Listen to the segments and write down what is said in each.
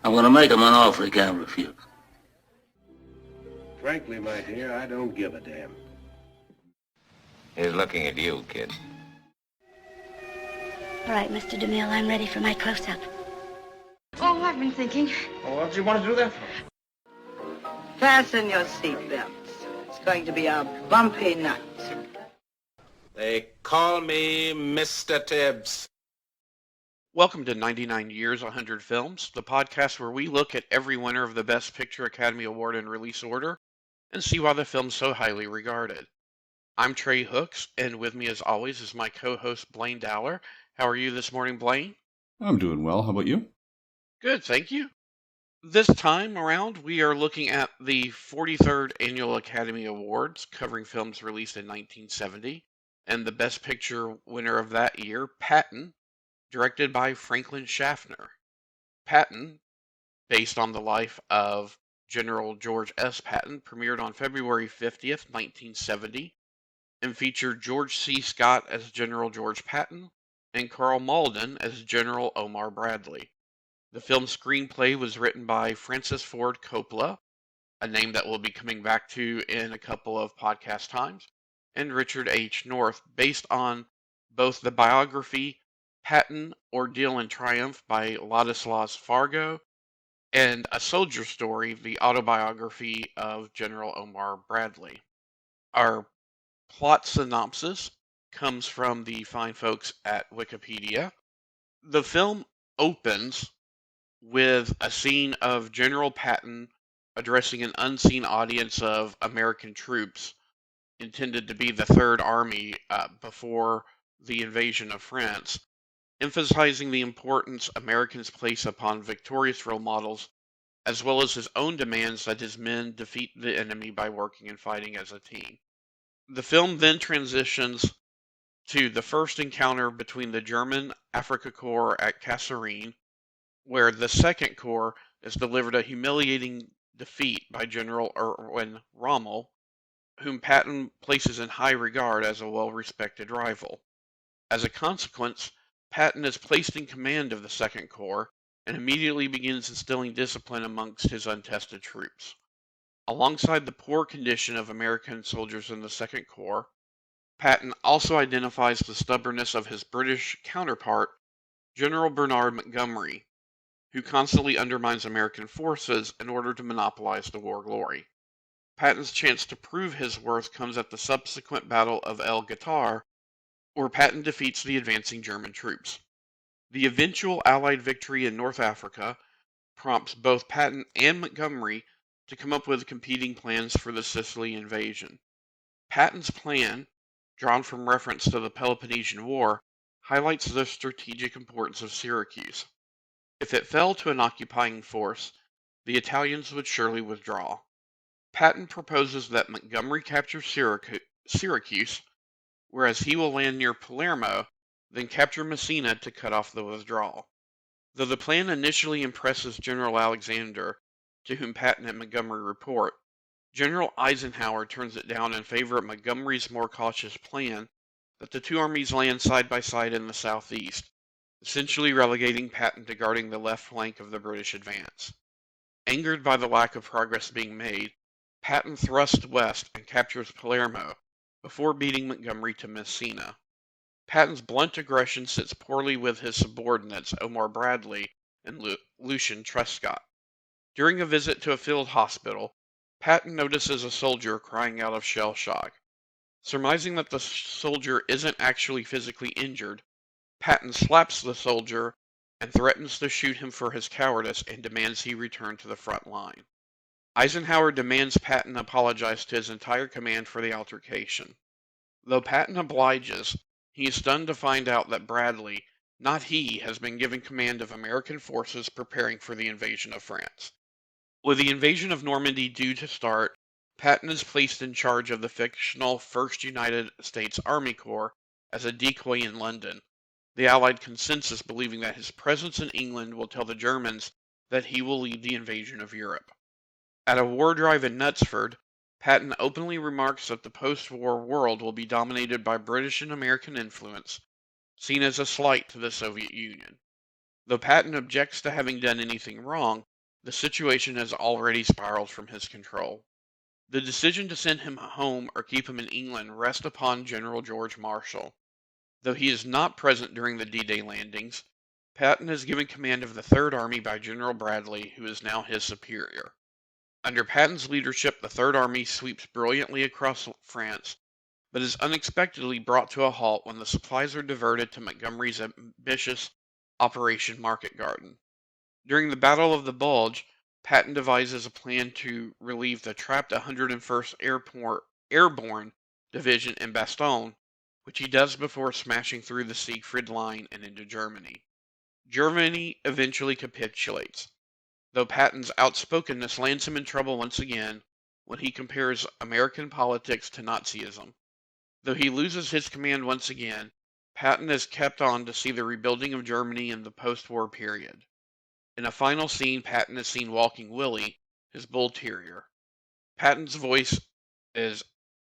I'm going to make him an offer he can't refuse. Frankly, my dear, I don't give a damn. He's looking at you, kid. All right, Mr. DeMille, I'm ready for my close-up. Oh, I've been thinking. Well, what do you want to do that for? Fasten your seatbelts. It's going to be a bumpy night. They call me Mr. Tibbs. Welcome to 99 Years, 100 Films, the podcast where we look at every winner of the Best Picture Academy Award in release order and see why the film's so highly regarded. I'm Trey Hooks, and with me as always is my co-host Blaine Dowler. How are you this morning, Blaine? I'm doing well. How about you? Good, thank you. This time around, we are looking at the 43rd Annual Academy Awards, covering films released in 1970, and the Best Picture winner of that year, Patton, directed by Franklin Schaffner. Patton, based on the life of General George S. Patton, premiered on February 50th, 1970, and featured George C. Scott as General George Patton and Carl Malden as General Omar Bradley. The film's screenplay was written by Francis Ford Coppola, a name that we'll be coming back to in a couple of podcast times, and Richard H. North, based on both the biography Patton, Ordeal and Triumph by Ladislas Fargo, and A Soldier Story, the autobiography of General Omar Bradley. Our plot synopsis comes from the fine folks at Wikipedia. The film opens with a scene of General Patton addressing an unseen audience of American troops intended to be the Third Army before the invasion of France, emphasizing the importance Americans place upon victorious role models, as well as his own demands that his men defeat the enemy by working and fighting as a team. The film then transitions to the first encounter between the German Afrika Korps at Kasserine, where the Second Corps is delivered a humiliating defeat by General Erwin Rommel, whom Patton places in high regard as a well-respected rival. As a consequence, Patton is placed in command of the Second Corps and immediately begins instilling discipline amongst his untested troops. Alongside the poor condition of American soldiers in the Second Corps, Patton also identifies the stubbornness of his British counterpart, General Bernard Montgomery, who constantly undermines American forces in order to monopolize the war glory. Patton's chance to prove his worth comes at the subsequent Battle of El Guetar, where Patton defeats the advancing German troops. The eventual Allied victory in North Africa prompts both Patton and Montgomery to come up with competing plans for the Sicily invasion. Patton's plan, drawn from reference to the Peloponnesian War, highlights the strategic importance of Syracuse. If it fell to an occupying force, the Italians would surely withdraw. Patton proposes that Montgomery capture Syracuse, whereas he will land near Palermo, then capture Messina to cut off the withdrawal. Though the plan initially impresses General Alexander, to whom Patton and Montgomery report, General Eisenhower turns it down in favor of Montgomery's more cautious plan that the two armies land side by side in the southeast, essentially relegating Patton to guarding the left flank of the British advance. Angered by the lack of progress being made, Patton thrusts west and captures Palermo, before beating Montgomery to Messina. Patton's blunt aggression sits poorly with his subordinates Omar Bradley and Lucian Truscott. During a visit to a field hospital, Patton notices a soldier crying out of shell shock. Surmising that the soldier isn't actually physically injured, Patton slaps the soldier and threatens to shoot him for his cowardice and demands he return to the front line. Eisenhower demands Patton apologize to his entire command for the altercation. Though Patton obliges, he is stunned to find out that Bradley, not he, has been given command of American forces preparing for the invasion of France. With the invasion of Normandy due to start, Patton is placed in charge of the fictional 1st United States Army Corps as a decoy in London, the Allied consensus believing that his presence in England will tell the Germans that he will lead the invasion of Europe. At a war drive in Knutsford, Patton openly remarks that the post-war world will be dominated by British and American influence, seen as a slight to the Soviet Union. Though Patton objects to having done anything wrong, the situation has already spiraled from his control. The decision to send him home or keep him in England rests upon General George Marshall. Though he is not present during the D-Day landings, Patton is given command of the Third Army by General Bradley, who is now his superior. Under Patton's leadership, the Third Army sweeps brilliantly across France, but is unexpectedly brought to a halt when the supplies are diverted to Montgomery's ambitious Operation Market Garden. During the Battle of the Bulge, Patton devises a plan to relieve the trapped 101st Airborne Division in Bastogne, which he does before smashing through the Siegfried Line and into Germany. Germany eventually capitulates, though Patton's outspokenness lands him in trouble once again when he compares American politics to Nazism. Though he loses his command once again, Patton is kept on to see the rebuilding of Germany in the post-war period. In a final scene, Patton is seen walking Willie, his bull terrier. Patton's voice is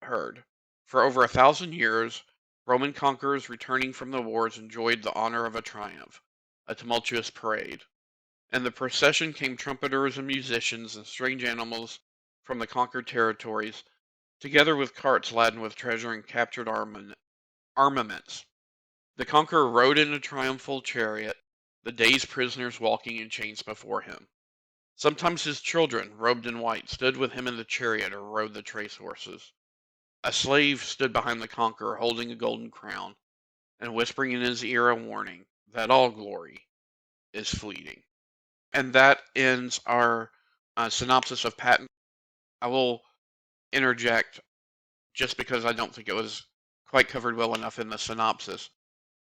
heard. For over 1,000 years, Roman conquerors returning from the wars enjoyed the honor of a triumph, a tumultuous parade. In the procession came trumpeters and musicians and strange animals from the conquered territories, together with carts laden with treasure and captured armaments. The conqueror rode in a triumphal chariot, the dazed prisoners walking in chains before him. Sometimes his children, robed in white, stood with him in the chariot or rode the trace horses. A slave stood behind the conqueror, holding a golden crown, and whispering in his ear a warning that all glory is fleeting. And that ends our synopsis of Patton. I will interject, just because I don't think it was quite covered well enough in the synopsis.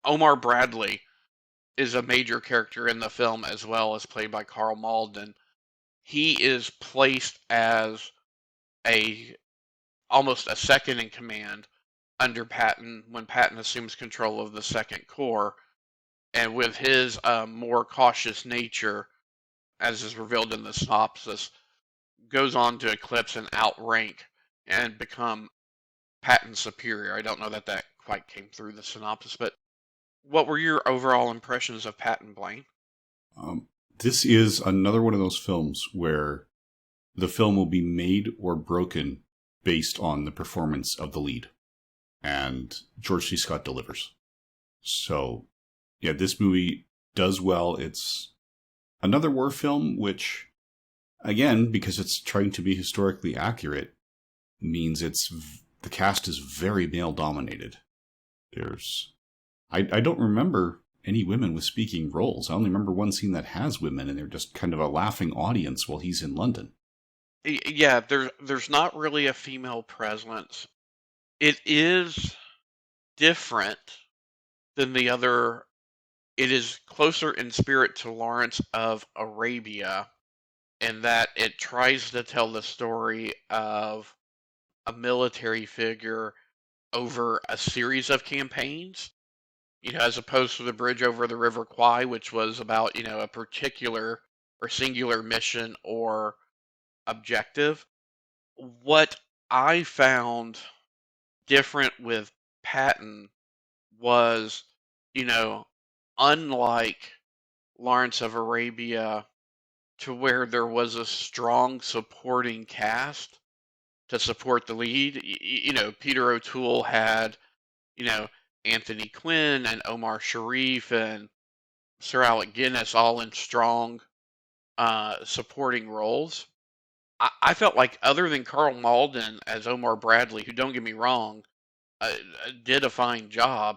Omar Bradley is a major character in the film, as well as played by Karl Malden. He is placed as almost a second in command under Patton when Patton assumes control of the Second Corps, and with his more cautious nature, as is revealed in the synopsis, goes on to eclipse and outrank and become Patton's superior. I don't know that quite came through the synopsis, but what were your overall impressions of Patton, Blaine? This is another one of those films where the film will be made or broken based on the performance of the lead. And George C. Scott delivers. So, yeah, this movie does well. It's another war film, which, again, because it's trying to be historically accurate, means the cast is very male-dominated. I don't remember any women with speaking roles. I only remember one scene that has women, and they're just kind of a laughing audience while he's in London. Yeah, there's not really a female presence. It is different than the other. It is closer in spirit to Lawrence of Arabia, in that it tries to tell the story of a military figure over a series of campaigns, as opposed to the Bridge over the River Kwai, which was about, a particular or singular mission or objective. What I found different with Patton was, unlike Lawrence of Arabia, to where there was a strong supporting cast to support the lead. Peter O'Toole had, Anthony Quinn and Omar Sharif and Sir Alec Guinness all in strong supporting roles. I felt like, other than Karl Malden as Omar Bradley, who, don't get me wrong, did a fine job,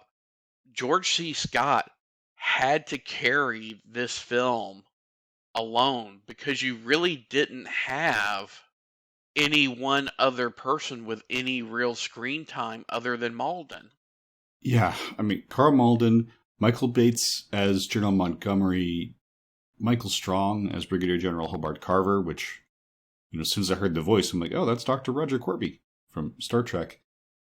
George C. Scott had to carry this film alone, because you really didn't have any one other person with any real screen time other than Malden. Yeah, I mean, Karl Malden, Michael Bates as General Montgomery, Michael Strong as Brigadier General Hobart Carver, which, as soon as I heard the voice, I'm like, oh, that's Dr. Roger Corby from Star Trek.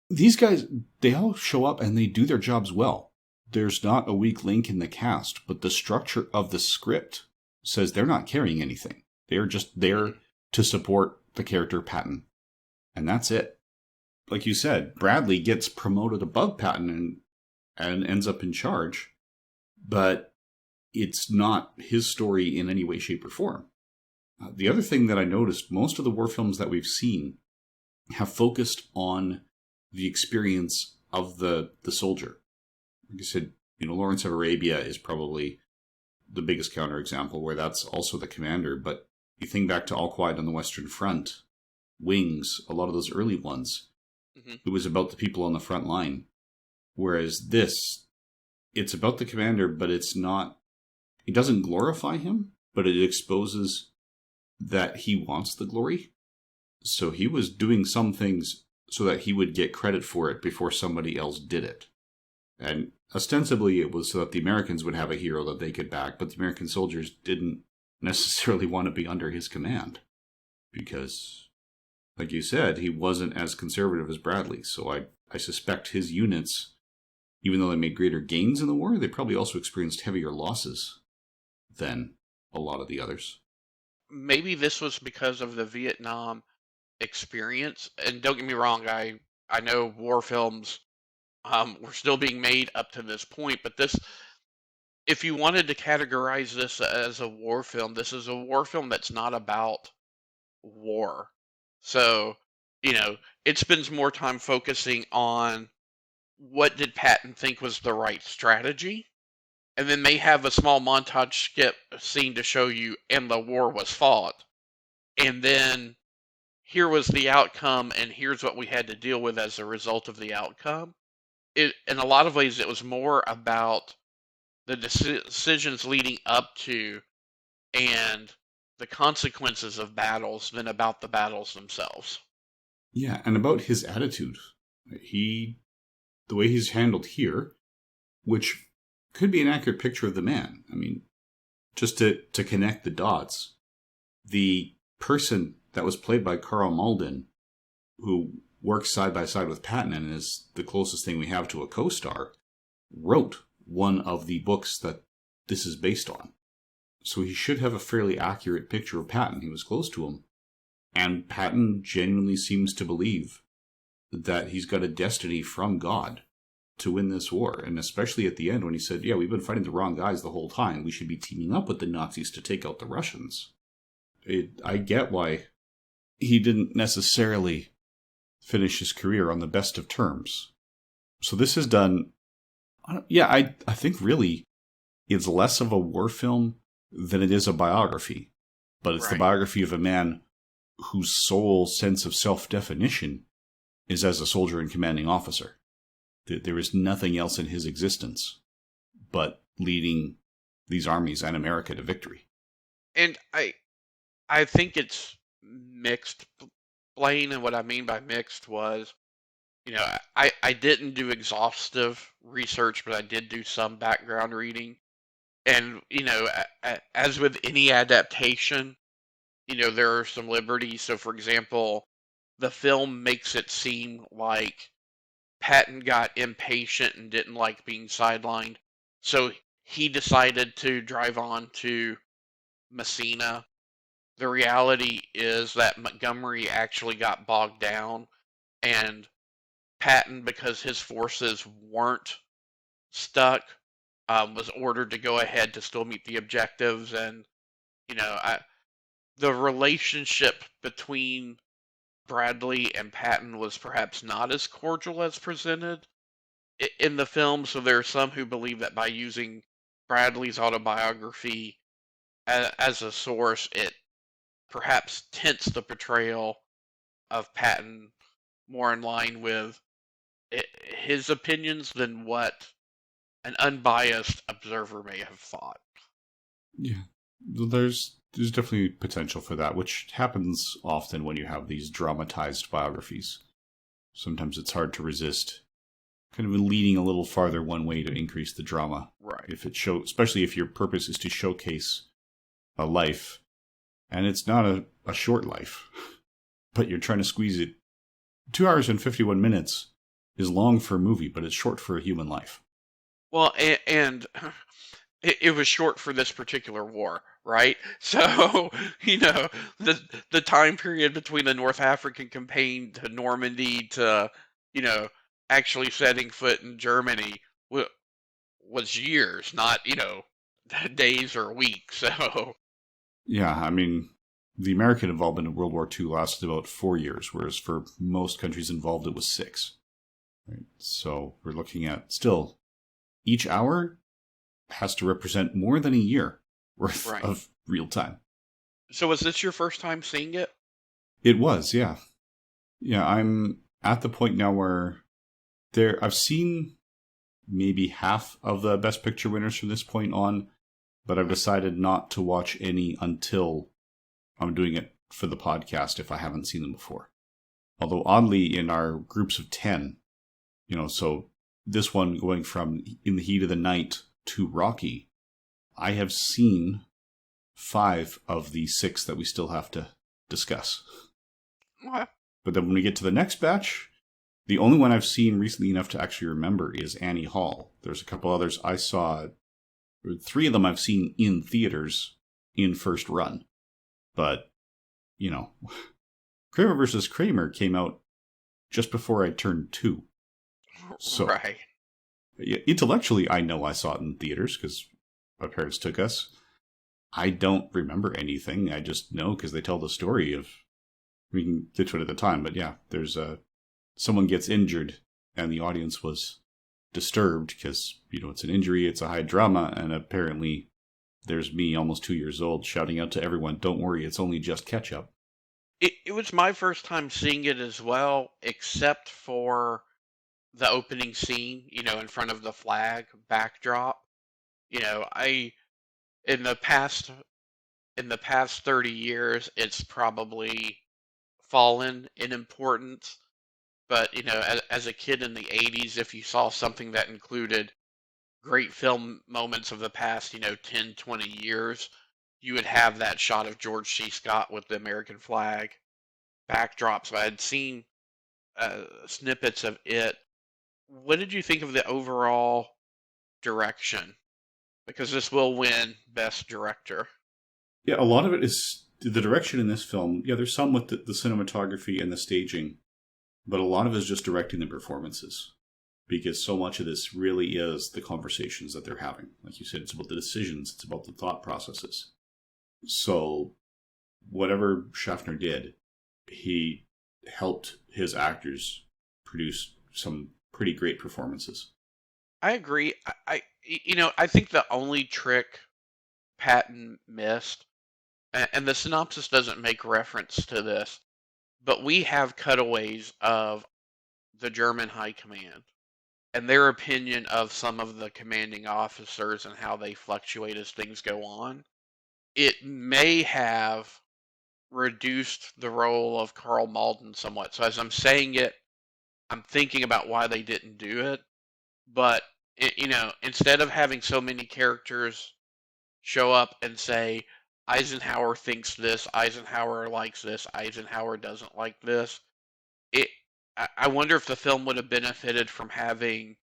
These guys, they all show up and they do their jobs well. There's not a weak link in the cast, but the structure of the script says they're not carrying anything. They're just there to support the character Patton. And that's it. Like you said, Bradley gets promoted above Patton and ends up in charge. But it's not his story in any way, shape, or form. The other thing that I noticed, most of the war films that we've seen have focused on the experience of the soldier. Like I said, Lawrence of Arabia is probably the biggest counterexample where that's also the commander. But you think back to All Quiet on the Western Front, Wings, a lot of those early ones, it was about the people on the front line. Whereas this, it's about the commander, but it's not, it doesn't glorify him, but it exposes that he wants the glory. So he was doing some things so that he would get credit for it before somebody else did it. And ostensibly it was so that the Americans would have a hero that they could back, but the American soldiers didn't necessarily want to be under his command. Because, like you said, he wasn't as conservative as Bradley. So I suspect his units, even though they made greater gains in the war, they probably also experienced heavier losses than a lot of the others. Maybe this was because of the Vietnam experience. And don't get me wrong, I know war films were still being made up to this point, but this, if you wanted to categorize this as a war film, this is a war film that's not about war. So, it spends more time focusing on what did Patton think was the right strategy, and then they have a small montage skip scene to show you, and the war was fought. And then here was the outcome, and here's what we had to deal with as a result of the outcome. In a lot of ways, it was more about the decisions leading up to and the consequences of battles than about the battles themselves. Yeah, and about his attitude. The way he's handled here, which could be an accurate picture of the man. I mean, just to connect the dots, the person that was played by Carl Malden, who works side by side with Patton and is the closest thing we have to a co-star, wrote one of the books that this is based on. So he should have a fairly accurate picture of Patton. He was close to him. And Patton genuinely seems to believe that he's got a destiny from God to win this war. And especially at the end when he said, yeah, we've been fighting the wrong guys the whole time. We should be teaming up with the Nazis to take out the Russians. I get why he didn't necessarily finish his career on the best of terms. So this is done... I think really it's less of a war film than it is a biography. But it's the biography of a man whose sole sense of self-definition is as a soldier and commanding officer. There is nothing else in his existence but leading these armies and America to victory. And I think it's mixed, Blaine, and what I mean by mixed was, I didn't do exhaustive research, but I did do some background reading. And, as with any adaptation, there are some liberties. So, for example, the film makes it seem like Patton got impatient and didn't like being sidelined. So he decided to drive on to Messina. The reality is that Montgomery actually got bogged down, and Patton, because his forces weren't stuck, was ordered to go ahead to still meet the objectives. And, the relationship between Bradley and Patton was perhaps not as cordial as presented in the film. So there are some who believe that by using Bradley's autobiography as a source, it perhaps tints the portrayal of Patton more in line with his opinions than what an unbiased observer may have thought. Yeah, there's definitely potential for that, which happens often when you have these dramatized biographies. Sometimes it's hard to resist kind of leaning a little farther one way to increase the drama. Right. Especially if your purpose is to showcase a life, and it's not a short life, but you're trying to squeeze it. 2 hours and 51 minutes is long for a movie, but it's short for a human life. Well, and it was short for this particular war, right? So, the time period between the North African campaign to Normandy to, actually setting foot in Germany was years, not, days or weeks. So, yeah, I mean, the American involvement in World War II lasted about 4 years, whereas for most countries involved, it was 6. Right? So we're looking at still each hour has to represent more than a year worth of real time. So was this your first time seeing it? It was, yeah. Yeah, I'm at the point now where I've seen maybe half of the Best Picture winners from this point on, but I've decided not to watch any until I'm doing it for the podcast if I haven't seen them before. Although oddly, in our groups of 10, so this one going from In the Heat of the Night to Rocky, I have seen 5 of the 6 that we still have to discuss. What? But then when we get to the next batch, the only one I've seen recently enough to actually remember is Annie Hall. There's a couple others I saw. 3 of them I've seen in theaters in first run. But, Kramer versus Kramer came out just before I turned 2. So, right. Intellectually, I know I saw it in theaters because my parents took us. I don't remember anything. I just know because they tell the story of, we can get to it at the time, but yeah, there's someone gets injured and the audience was disturbed because, it's an injury, it's a high drama, and apparently there's me, almost 2 years old, shouting out to everyone, don't worry, it's only just ketchup. It was my first time seeing it as well, except for the opening scene, in front of the flag backdrop. In the past 30 years, it's probably fallen in importance. But, as a kid in the 80s, if you saw something that included great film moments of the past, 10, 20 years, you would have that shot of George C. Scott with the American flag backdrop. So I had seen snippets of it. What did you think of the overall direction? Because this will win Best Director. Yeah, a lot of it is the direction in this film. Yeah, there's some with the cinematography and the staging, but a lot of it is just directing the performances. Because so much of this really is the conversations that they're having. Like you said, it's about the decisions, it's about the thought processes. So, whatever Schaffner did, he helped his actors produce some pretty great performances. I agree. I think the only trick Patton missed, and the synopsis doesn't make reference to this, but we have cutaways of the German high command and their opinion of some of the commanding officers and how they fluctuate as things go on. It may have reduced the role of Carl Malden somewhat. So as I'm saying it, I'm thinking about why they didn't do it. But, instead of having so many characters show up and say, Eisenhower thinks this, Eisenhower likes this, Eisenhower doesn't like this, I wonder if the film would have benefited from having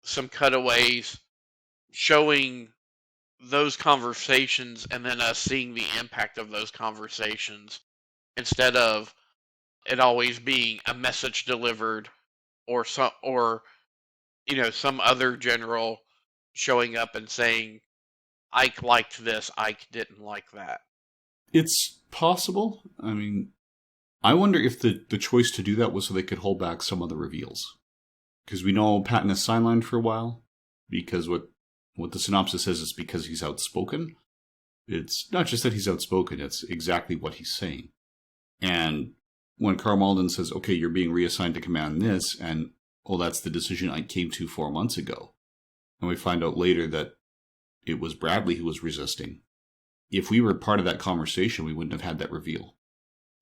some cutaways showing those conversations and then us seeing the impact of those conversations instead of it always being a message delivered or some other general showing up and saying Ike liked this, Ike didn't like that. It's possible. I mean, I wonder if the choice to do that was so they could hold back some of the reveals. Because we know Patton has sidelined for a while, because what the synopsis says is because he's outspoken. It's not just that he's outspoken, it's exactly what he's saying. And when Carl Malden says, okay, you're being reassigned to command this, and, oh, that's the decision I came to 4 months ago. And we find out later that it was Bradley who was resisting. If we were part of that conversation, we wouldn't have had that reveal.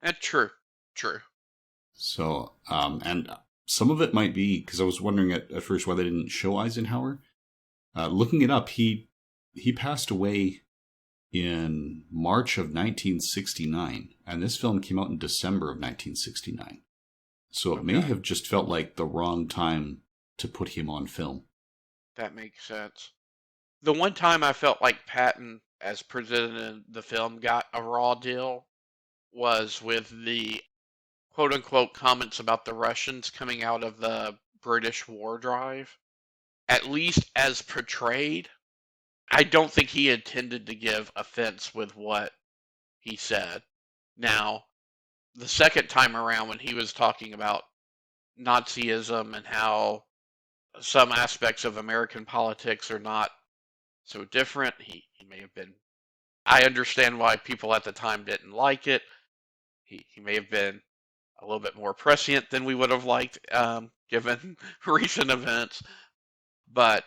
That's true. So, and some of it might be, because I was wondering at first why they didn't show Eisenhower. Looking it up, he passed away in March of 1969, and this film came out in December of 1969. So it may have just felt like the wrong time to put him on film. That makes sense. The one time I felt like Patton, as presented in the film, got a raw deal was with the quote-unquote comments about the Russians coming out of the British war drive. At least as portrayed, I don't think he intended to give offense with what he said. Now, the second time around when he was talking about Nazism and how some aspects of American politics are not so different, he may have been... I understand why people at the time didn't like it. He may have been a little bit more prescient than we would have liked, given recent events. But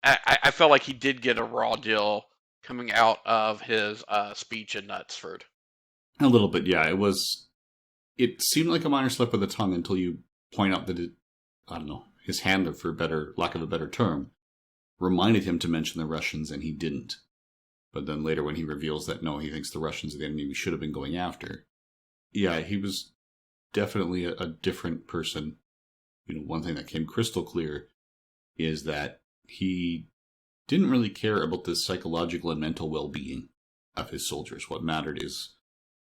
I felt like he did get a raw deal coming out of his speech in Knutsford. A little bit, yeah. It seemed like a minor slip of the tongue until you point out that his hand, for lack of a better term, reminded him to mention the Russians, and he didn't. But then later when he reveals that, no, he thinks the Russians are the enemy we should have been going after. Yeah, he was definitely a different person. One thing that came crystal clear is that he didn't really care about the psychological and mental well-being of his soldiers. What mattered is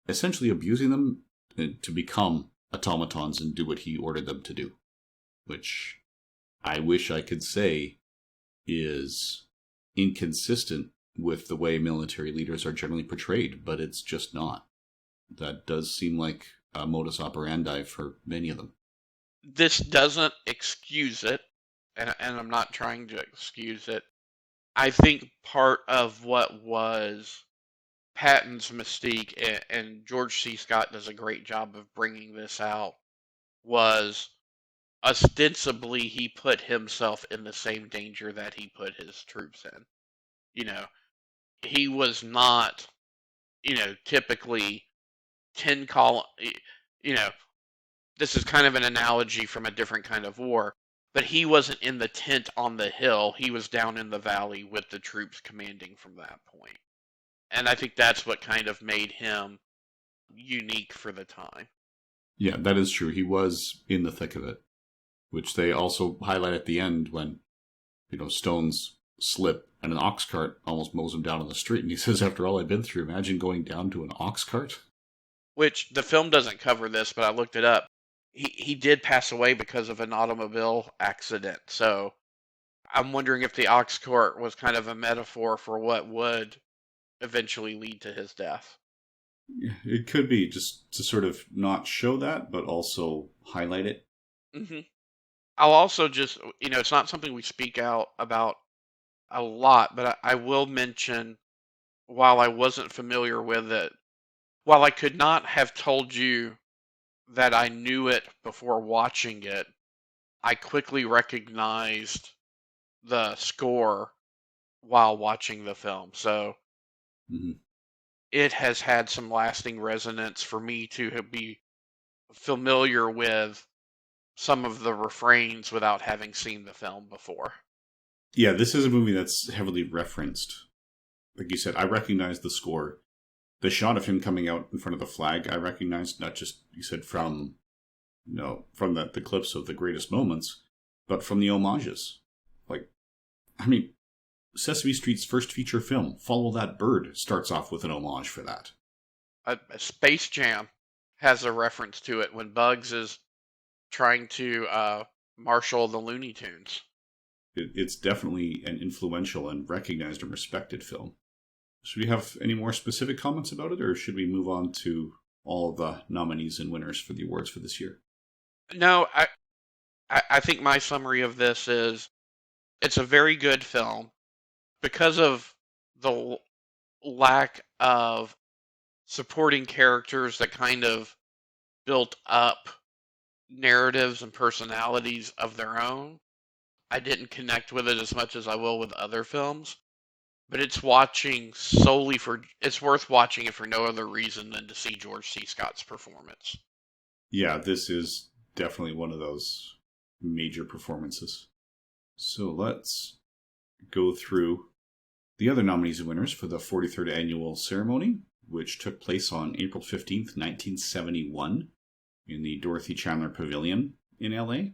essentially abusing them to become automatons and do what he ordered them to do. Which I wish I could say is inconsistent with the way military leaders are generally portrayed, but it's just not. That does seem like a modus operandi for many of them. This doesn't excuse it, and I'm not trying to excuse it. I think part of what was Patton's mystique, and George C. Scott does a great job of bringing this out, was ostensibly he put himself in the same danger that he put his troops in. He was not, typically 10 column, this is kind of an analogy from a different kind of war, but he wasn't in the tent on the hill. He was down in the valley with the troops commanding from that point. And I think that's what kind of made him unique for the time. Yeah, that is true. He was in the thick of it, which they also highlight at the end when, stones slip and an ox cart almost mows him down on the street. And he says, after all I've been through, imagine going down to an ox cart. Which the film doesn't cover this, but I looked it up. He did pass away because of an automobile accident. So I'm wondering if the ox cart was kind of a metaphor for what would eventually lead to his death. Yeah, it could be, just to sort of not show that, but also highlight it. Mm-hmm. I'll also just, it's not something we speak out about a lot, but I will mention, while I wasn't familiar with it, while I could not have told you that I knew it before watching it, I quickly recognized the score while watching the film. So It has had some lasting resonance for me to be familiar with some of the refrains without having seen the film before. Yeah, this is a movie that's heavily referenced. Like you said, I recognize the score. The shot of him coming out in front of the flag, I recognized, not just, you said, from the clips of the greatest moments, but from the homages. Sesame Street's first feature film, Follow That Bird, starts off with an homage for that. A Space Jam has a reference to it when Bugs is trying to marshal the Looney Tunes. It's definitely an influential and recognized and respected film. Should we have any more specific comments about it, or should we move on to all the nominees and winners for the awards for this year? No, I think my summary of this is it's a very good film. Because of the lack of supporting characters that kind of built up narratives and personalities of their own, I didn't connect with it as much as I will with other films. But it's worth watching it for no other reason than to see George C. Scott's performance. Yeah, this is definitely one of those major performances. So let's go through the other nominees and winners for the 43rd annual ceremony, which took place on April 15th, 1971, in the Dorothy Chandler Pavilion in LA,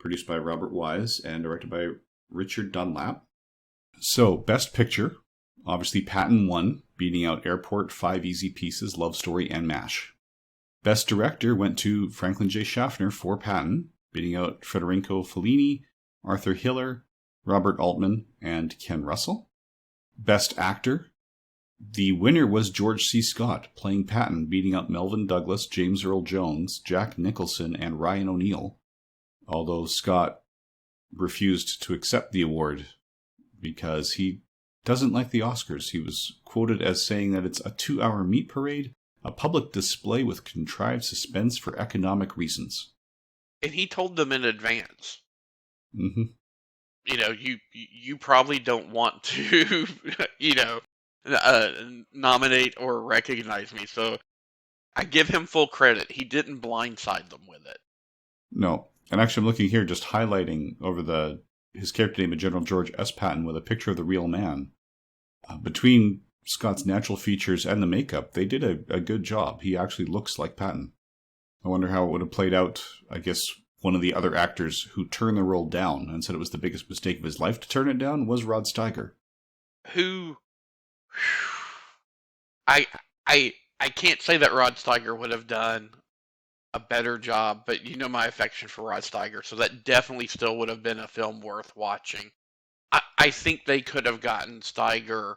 produced by Robert Wise and directed by Richard Dunlap. So, Best Picture, obviously Patton won, beating out Airport, 5 Easy Pieces, Love Story, and MASH. Best Director went to Franklin J. Schaffner for Patton, beating out Federico Fellini, Arthur Hiller, Robert Altman, and Ken Russell. Best Actor The winner was George C. Scott, playing Patton, beating out Melvin Douglas, James Earl Jones, Jack Nicholson, and Ryan O'Neal, although Scott refused to accept the award because he doesn't like the Oscars. He was quoted as saying that it's a 2-hour meat parade, a public display with contrived suspense for economic reasons. And he told them in advance. Mm-hmm. You probably don't want to, nominate or recognize me. So I give him full credit. He didn't blindside them with it. No. And actually, I'm looking here, just highlighting over his character name of General George S. Patton with a picture of the real man. Between Scott's natural features and the makeup, they did a good job. He actually looks like Patton. I wonder how it would have played out. I guess one of the other actors who turned the role down and said it was the biggest mistake of his life to turn it down was Rod Steiger. Who... I can't say that Rod Steiger would have done a better job, but you know my affection for Rod Steiger, so that definitely still would have been a film worth watching. I think they could have gotten Steiger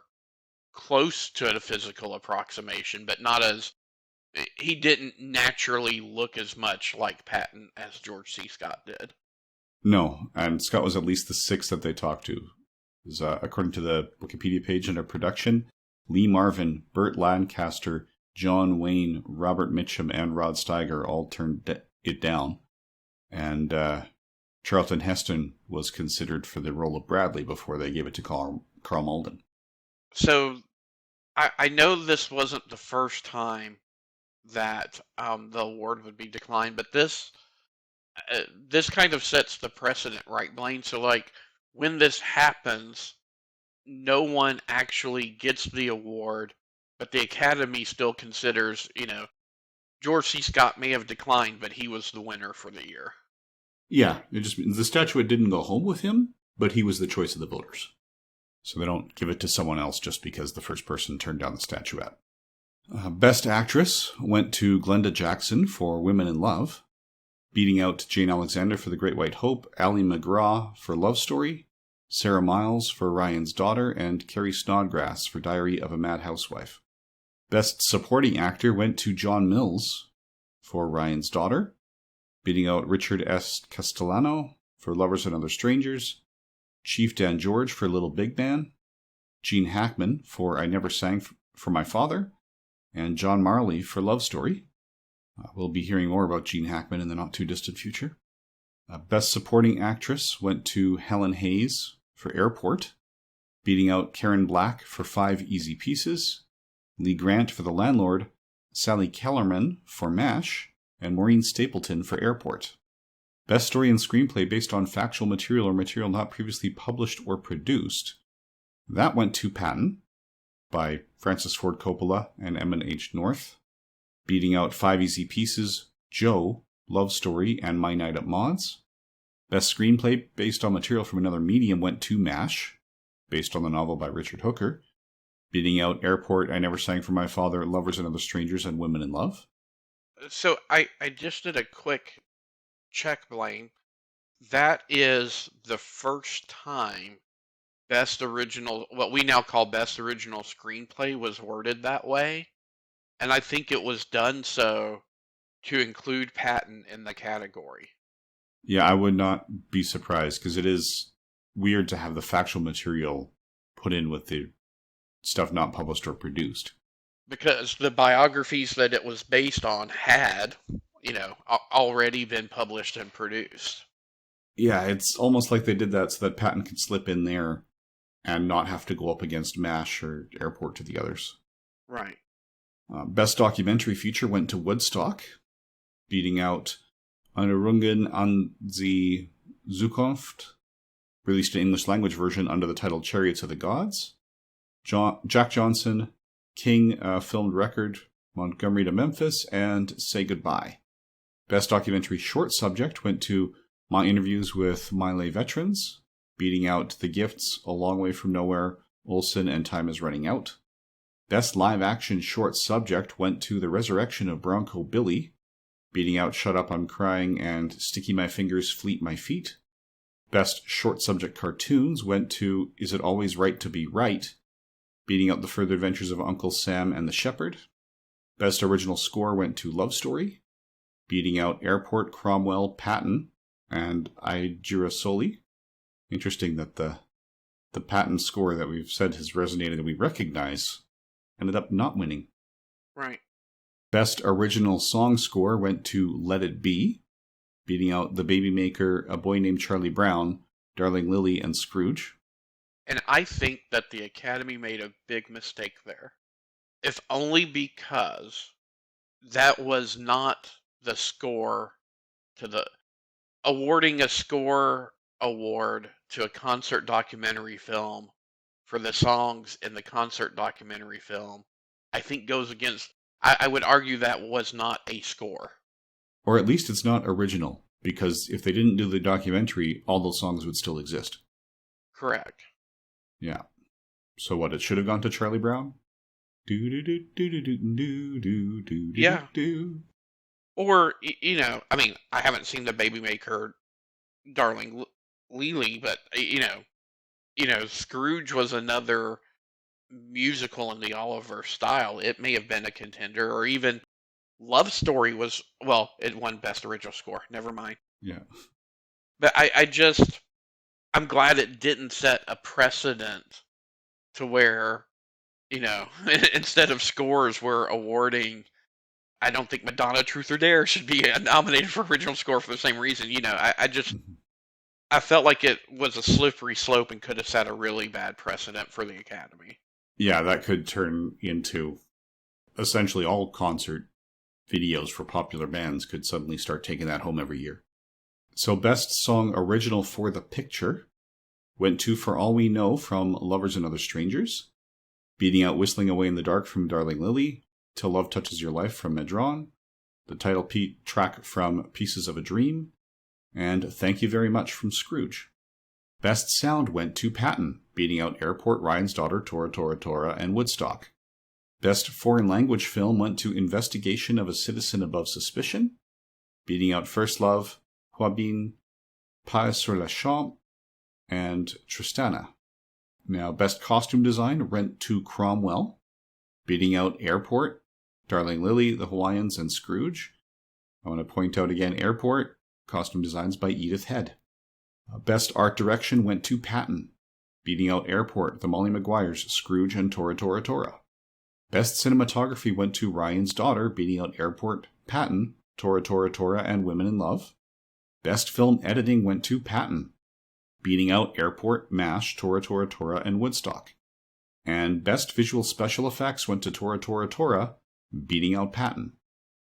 close to a physical approximation, but not as... He didn't naturally look as much like Patton as George C. Scott did. No, and Scott was at least the sixth that they talked to. According to the Wikipedia page under production, Lee Marvin, Burt Lancaster, John Wayne, Robert Mitchum, and Rod Steiger all turned it down. And Charlton Heston was considered for the role of Bradley before they gave it to Carl Malden. So I know this wasn't the first time that the award would be declined, but this kind of sets the precedent, right, Blaine? So, like, when this happens, no one actually gets the award, but the Academy still considers, George C. Scott may have declined, but he was the winner for the year. Yeah, the statuette didn't go home with him, but he was the choice of the voters. So they don't give it to someone else just because the first person turned down the statuette. Best Actress went to Glenda Jackson for Women in Love, beating out Jane Alexander for The Great White Hope, Ally McGraw for Love Story, Sarah Miles for Ryan's Daughter, and Carrie Snodgrass for Diary of a Mad Housewife. Best Supporting Actor went to John Mills for Ryan's Daughter, beating out Richard S. Castellano for Lovers and Other Strangers, Chief Dan George for Little Big Man, Gene Hackman for I Never Sang for My Father, and John Marley for Love Story. We'll be hearing more about Gene Hackman in the not-too-distant future. Best Supporting Actress went to Helen Hayes for Airport, beating out Karen Black for 5 Easy Pieces, Lee Grant for The Landlord, Sally Kellerman for MASH, and Maureen Stapleton for Airport. Best Story and Screenplay based on factual material or material not previously published or produced. That went to Patton, by Francis Ford Coppola and Emmett H. North, beating out 5 Easy Pieces, Joe, Love Story, and My Night at Maud's. Best Screenplay based on material from another medium went to MASH, based on the novel by Richard Hooker, beating out Airport, I Never Sang for My Father, Lovers and Other Strangers, and Women in Love. So I just did a quick check, Blaine. That is the first time what we now call Best Original Screenplay was worded that way. And I think it was done so to include Patton in the category. Yeah, I would not be surprised, because it is weird to have the factual material put in with the stuff not published or produced. Because the biographies that it was based on had, already been published and produced. Yeah, it's almost like they did that so that Patton could slip in there and not have to go up against MASH or Airport to the others. Right. Best Documentary Feature went to Woodstock, beating out Erinnerungen an die Zukunft, released an English language version under the title Chariots of the Gods. Jack Johnson, King filmed record Montgomery to Memphis, and Say Goodbye. Best Documentary Short Subject went to My Interviews with Miley Veterans, beating out The Gifts, A Long Way from Nowhere, Olsen, and Time is Running Out. Best Live Action Short Subject went to The Resurrection of Bronco Billy, beating out Shut Up, I'm Crying, and Sticky My Fingers, Fleet My Feet. Best Short Subject Cartoons went to Is It Always Right to Be Right, beating out The Further Adventures of Uncle Sam and the Shepherd. Best Original Score went to Love Story, beating out Airport, Cromwell, Patton, and I Girasoli. Interesting that the Patton score that we've said has resonated and we recognize ended up not winning. Right. Best Original Song Score went to Let It Be, beating out The Babymaker, A Boy Named Charlie Brown, Darling Lily, and Scrooge. And I think that the Academy made a big mistake there. If only because that was not the score to the... Awarding a score award to a concert documentary film for the songs in the concert documentary film, I think goes against... I would argue that was not a score. Or at least it's not original, because if they didn't do the documentary, all those songs would still exist. Correct. Yeah. So what, it should have gone to Charlie Brown? Yeah. Or, I mean, I haven't seen The Babymaker, Darling Lily, but, Scrooge was another musical in the Oliver style. It may have been a contender, or even Love Story was, well, it won Best Original Score. Never mind. Yeah. But I'm glad it didn't set a precedent to where, instead of scores, we're awarding... I don't think Madonna, Truth or Dare should be nominated for original score for the same reason. I felt like it was a slippery slope and could have set a really bad precedent for the Academy. Yeah, that could turn into essentially all concert videos for popular bands could suddenly start taking that home every year. So Best Song Original for the Picture went to For All We Know from Lovers and Other Strangers, beating out Whistling Away in the Dark from Darling Lily, Till Love Touches Your Life from Medron, the title track from Pieces of a Dream, and Thank You Very Much from Scrooge. Best Sound went to Patton, beating out Airport, Ryan's Daughter, Tora Tora Tora, and Woodstock. Best Foreign Language Film went to Investigation of a Citizen Above Suspicion, beating out First Love, Huabin, Pas sur la Chambre, and Tristana. Now, Best Costume Design went to Cromwell, beating out Airport, Darling Lily, The Hawaiians, and Scrooge. I want to point out again Airport, costume designs by Edith Head. Best Art Direction went to Patton, beating out Airport, The Molly Maguires, Scrooge, and Tora Tora Tora. Best Cinematography went to Ryan's Daughter, beating out Airport, Patton, Tora Tora Tora, and Women in Love. Best Film Editing went to Patton, beating out Airport, MASH, Tora Tora Tora, and Woodstock. And Best Visual Special Effects went to Tora Tora Tora, beating out Patton.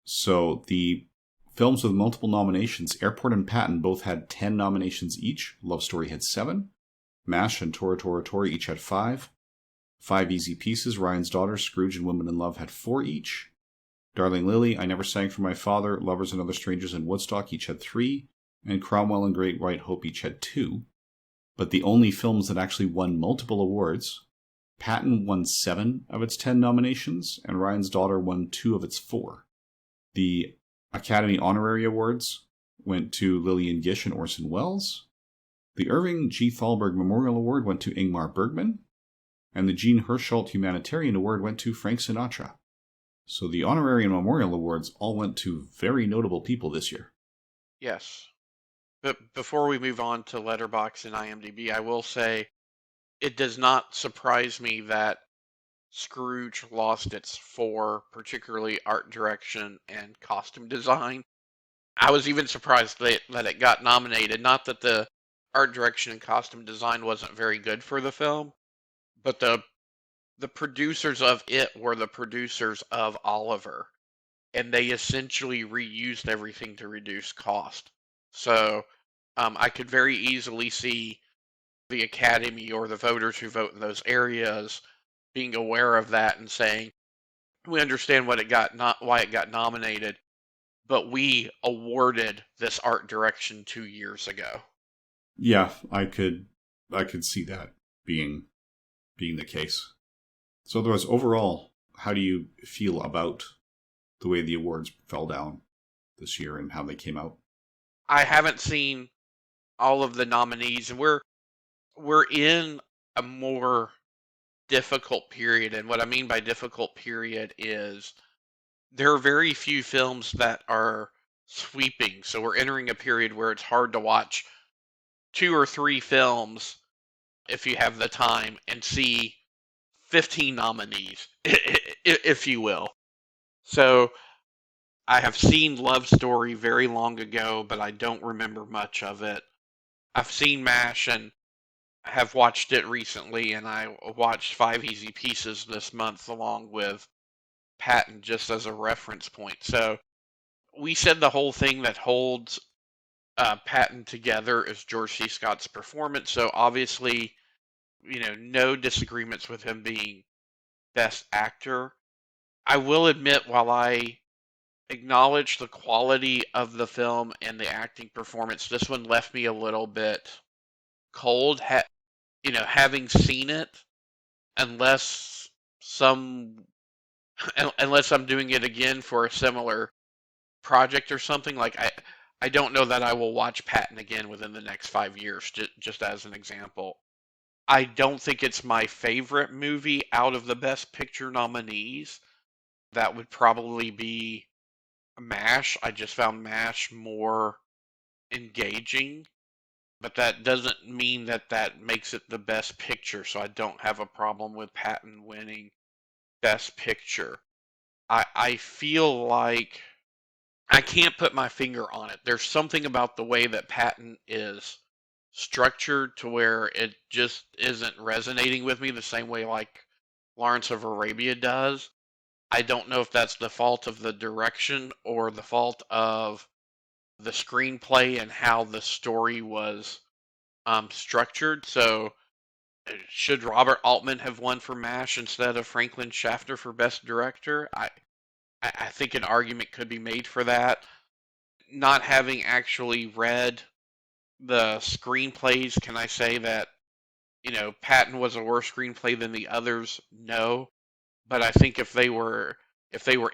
So the films with multiple nominations, Airport and Patton both had 10 nominations each. Love Story had 7. MASH and Tora Tora Tora each had 5. 5 Easy Pieces, Ryan's Daughter, Scrooge, and Women in Love had 4 each. Darling Lily, I Never Sang for My Father, Lovers and Other Strangers, and Woodstock each had 3. And Cromwell and Great White Hope each had 2. But the only films that actually won multiple awards, Patton won 7 of its 10 nominations, and Ryan's Daughter won 2 of its 4. The Academy Honorary Awards went to Lillian Gish and Orson Welles. The Irving G. Thalberg Memorial Award went to Ingmar Bergman. And the Jean Hersholt Humanitarian Award went to Frank Sinatra. So the Honorary and Memorial Awards all went to very notable people this year. Yes. But before we move on to Letterboxd and IMDb, I will say it does not surprise me that Scrooge lost its 4, particularly art direction and costume design. I was even surprised that it got nominated. Not that the art direction and costume design wasn't very good for the film, but the producers of it were the producers of Oliver, and they essentially reused everything to reduce cost. So I could very easily see the Academy or the voters who vote in those areas being aware of that and saying, we understand why it got nominated, but we awarded this art direction 2 years ago. Yeah, I could see that being the case. So otherwise, overall, how do you feel about the way the awards fell down this year and how they came out? I haven't seen all of the nominees, and we're in a more difficult period. And what I mean by difficult period is there are very few films that are sweeping. So we're entering a period where it's hard to watch 2 or 3 films if you have the time and see 15 nominees, if you will. So I have seen Love Story very long ago, but I don't remember much of it. I've seen MASH and have watched it recently, and I watched 5 Easy Pieces this month along with Patton just as a reference point. So we said the whole thing that holds Patton together is George C. Scott's performance. So obviously, no disagreements with him being Best Actor. I will admit, while I acknowledge the quality of the film and the acting performance, this one left me a little bit cold. Having seen it, unless I'm doing it again for a similar project or something, like I don't know that I will watch Patton again within the next 5 years, just as an example. I don't think it's my favorite movie out of the Best Picture nominees. That would probably be MASH. I just found MASH more engaging, but that doesn't mean that makes it the Best Picture, so I don't have a problem with Patton winning Best Picture. I feel like I can't put my finger on it. There's something about the way that Patton is structured to where it just isn't resonating with me the same way like Lawrence of Arabia does. I don't know if that's the fault of the direction or the fault of the screenplay and how the story was structured. So, should Robert Altman have won for MASH instead of Franklin Schaffner for Best Director? I think an argument could be made for that. Not having actually read the screenplays, can I say that, Patton was a worse screenplay than the others? No. But I think if they were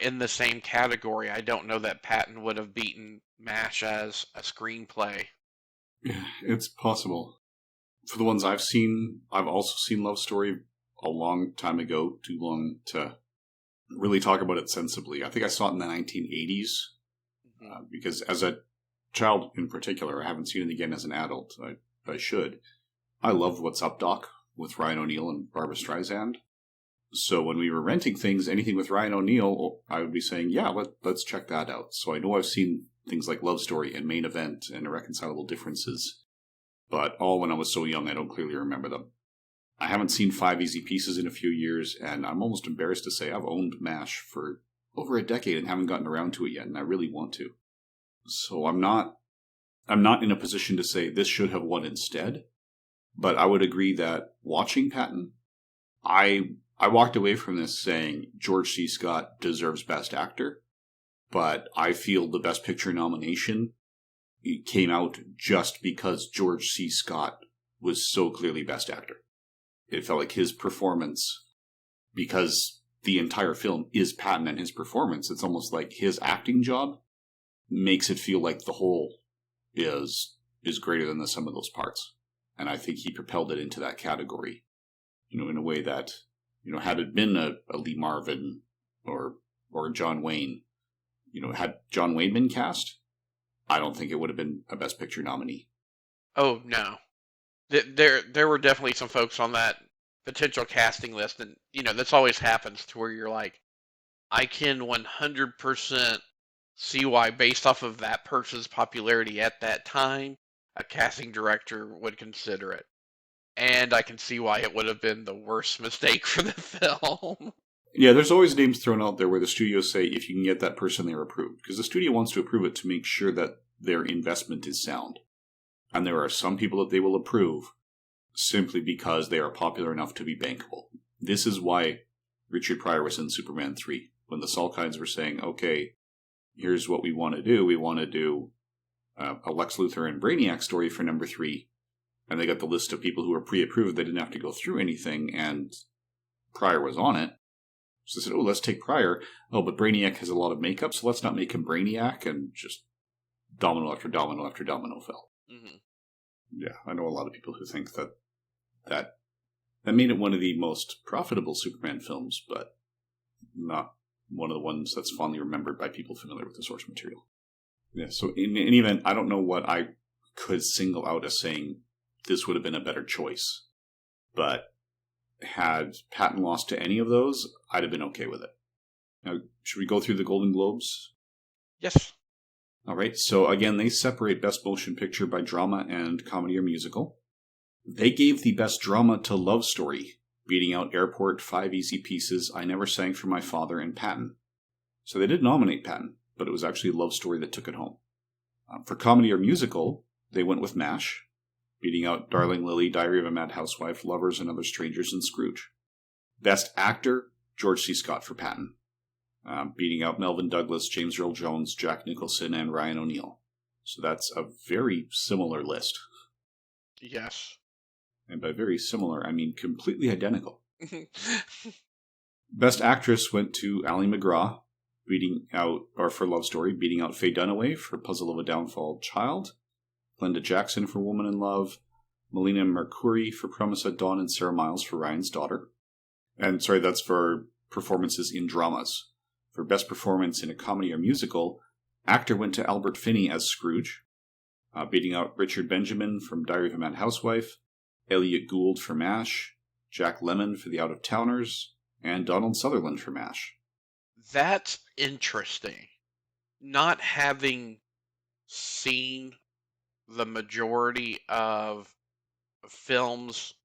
in the same category, I don't know that Patton would have beaten MASH as a screenplay. Yeah, it's possible. For the ones I've seen, I've also seen Love Story a long time ago, too long to really talk about it sensibly. I think I saw it in the 1980s, because as a child in particular, I haven't seen it again as an adult. I should. I loved What's Up, Doc with Ryan O'Neal and Barbra Streisand. So when we were renting things, anything with Ryan O'Neal, I would be saying, yeah, let's check that out. So I know I've seen things like Love Story and Main Event and Irreconcilable Differences, but all when I was so young, I don't clearly remember them. I haven't seen 5 Easy Pieces in a few years, and I'm almost embarrassed to say I've owned MASH for over a decade and haven't gotten around to it yet, and I really want to. So I'm not in a position to say this should have won instead, but I would agree that watching Patton, I walked away from this saying George C. Scott deserves Best Actor, but I feel the Best Picture nomination came out just because George C. Scott was so clearly Best Actor. It felt like his performance, because the entire film is Patton and his performance, it's almost like his acting job makes it feel like the whole is greater than the sum of those parts. And I think he propelled it into that category, in a way that, had it been a Lee Marvin or John Wayne, had John Wayne been cast, I don't think it would have been a Best Picture nominee. Oh, no. There were definitely some folks on that potential casting list, and, this always happens to where you're like, I can 100% see why, based off of that person's popularity at that time, a casting director would consider it. And I can see why it would have been the worst mistake for the film. Yeah, there's always names thrown out there where the studios say, if you can get that person, they're approved. Because the studio wants to approve it to make sure that their investment is sound. And there are some people that they will approve simply because they are popular enough to be bankable. This is why Richard Pryor was in Superman 3. When the Salkinds were saying, okay, here's what we want to do. We want to do a Lex Luthor and Brainiac story for number 3. And they got the list of people who were pre-approved. They didn't have to go through anything, and Pryor was on it. So they said, let's take Pryor. Oh, but Brainiac has a lot of makeup, so let's not make him Brainiac, and just domino after domino after domino fell. Mm-hmm. Yeah, I know a lot of people who think that That made it one of the most profitable Superman films, but not one of the ones that's fondly remembered by people familiar with the source material. Yeah, so in any event, I don't know what I could single out as saying this would have been a better choice. But had Patton lost to any of those, I'd have been okay with it. Now, should we go through the Golden Globes? Yes. All right, so again, they separate Best Motion Picture by drama and comedy or musical. They gave the Best Drama to Love Story, beating out Airport, 5 Easy Pieces, I Never Sang for My Father, and Patton. So they did nominate Patton, but it was actually Love Story that took it home. For comedy or musical, they went with MASH, beating out Darling Lily, Diary of a Mad Housewife, Lovers and Other Strangers, and Scrooge. Best Actor, George C. Scott for Patton, beating out Melvin Douglas, James Earl Jones, Jack Nicholson, and Ryan O'Neal. So that's a very similar list. Yes. And by very similar, I mean completely identical. Best Actress went to Ally McGraw, for Love Story, beating out Faye Dunaway for Puzzle of a Downfall Child, Glenda Jackson for Woman in Love, Melina Mercouri for Promise at Dawn, and Sarah Miles for Ryan's Daughter. And sorry, that's for performances in dramas. For Best Performance in a Comedy or Musical, actor went to Albert Finney as Scrooge, beating out Richard Benjamin from Diary of a Mad Housewife, Elliot Gould for MASH, Jack Lemmon for The Out-of-Towners, and Donald Sutherland for MASH. That's interesting. Not having seen the majority of films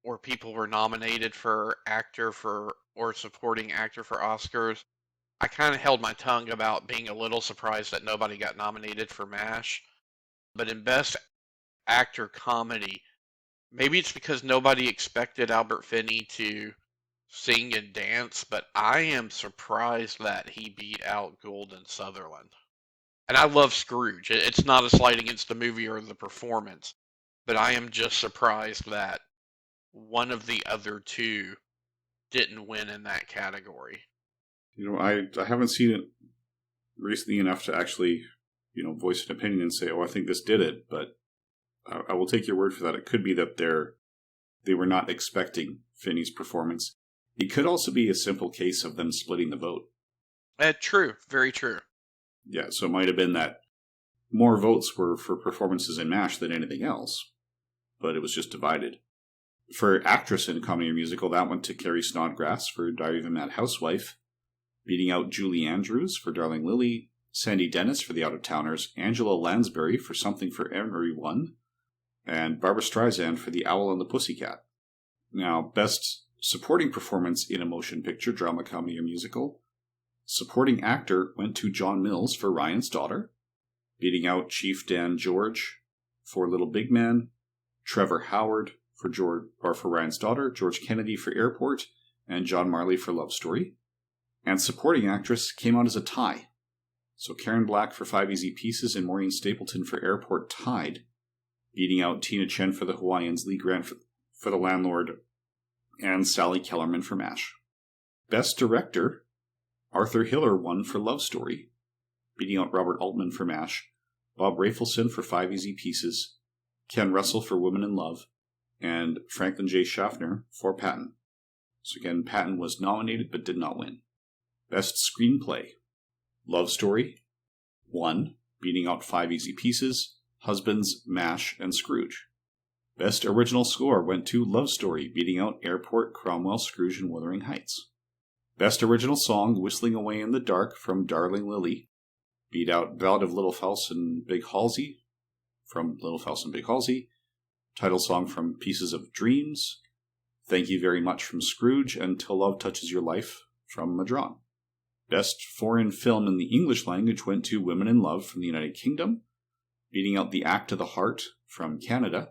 where people were nominated for or supporting actor for Oscars, I kind of held my tongue about being a little surprised that nobody got nominated for MASH. But in Best Actor Comedy, maybe it's because nobody expected Albert Finney to sing and dance, but I am surprised that he beat out Gould and Sutherland. And I love Scrooge. It's not a slight against the movie or the performance, but I am just surprised that one of the other two didn't win in that category. You know, I haven't seen it recently enough to actually, voice an opinion and say, oh, I think this did it, but I will take your word for that. It could be that they were not expecting Finney's performance. It could also be a simple case of them splitting the vote. True. Very true. Yeah, so it might have been that more votes were for performances in MASH than anything else, but it was just divided. For actress in a comedy or musical, that went to Carrie Snodgrass for Diary of a Mad Housewife, beating out Julie Andrews for Darling Lily, Sandy Dennis for The Out-of-Towners, Angela Lansbury for Something for Everyone, and Barbra Streisand for The Owl and the Pussycat. Now, Best Supporting Performance in a Motion Picture, Drama, Comedy, or Musical. Supporting Actor went to John Mills for Ryan's Daughter, beating out Chief Dan George for Little Big Man, Trevor Howard for Ryan's Daughter, George Kennedy for Airport, and John Marley for Love Story. And Supporting Actress came out as a tie. So Karen Black for 5 Easy Pieces and Maureen Stapleton for Airport tied, beating out Tina Chen for The Hawaiians, Lee Grant for The Landlord, and Sally Kellerman for MASH. Best Director, Arthur Hiller won for Love Story, beating out Robert Altman for MASH, Bob Rafelson for 5 Easy Pieces, Ken Russell for Women in Love, and Franklin J. Schaffner for Patton. So again, Patton was nominated but did not win. Best Screenplay, Love Story won, beating out 5 Easy Pieces, Husbands, MASH, and Scrooge. Best Original Score went to Love Story, beating out Airport, Cromwell, Scrooge, and Wuthering Heights. Best Original Song, Whistling Away in the Dark from Darling Lily, beat out Ballad of Little False and Big Halsey from Little False and Big Halsey, title song from Pieces of Dreams, Thank You Very Much from Scrooge, and Till Love Touches Your Life from Madron. Best Foreign Film in the English Language went to Women in Love from the United Kingdom, beating out The Act of the Heart from Canada,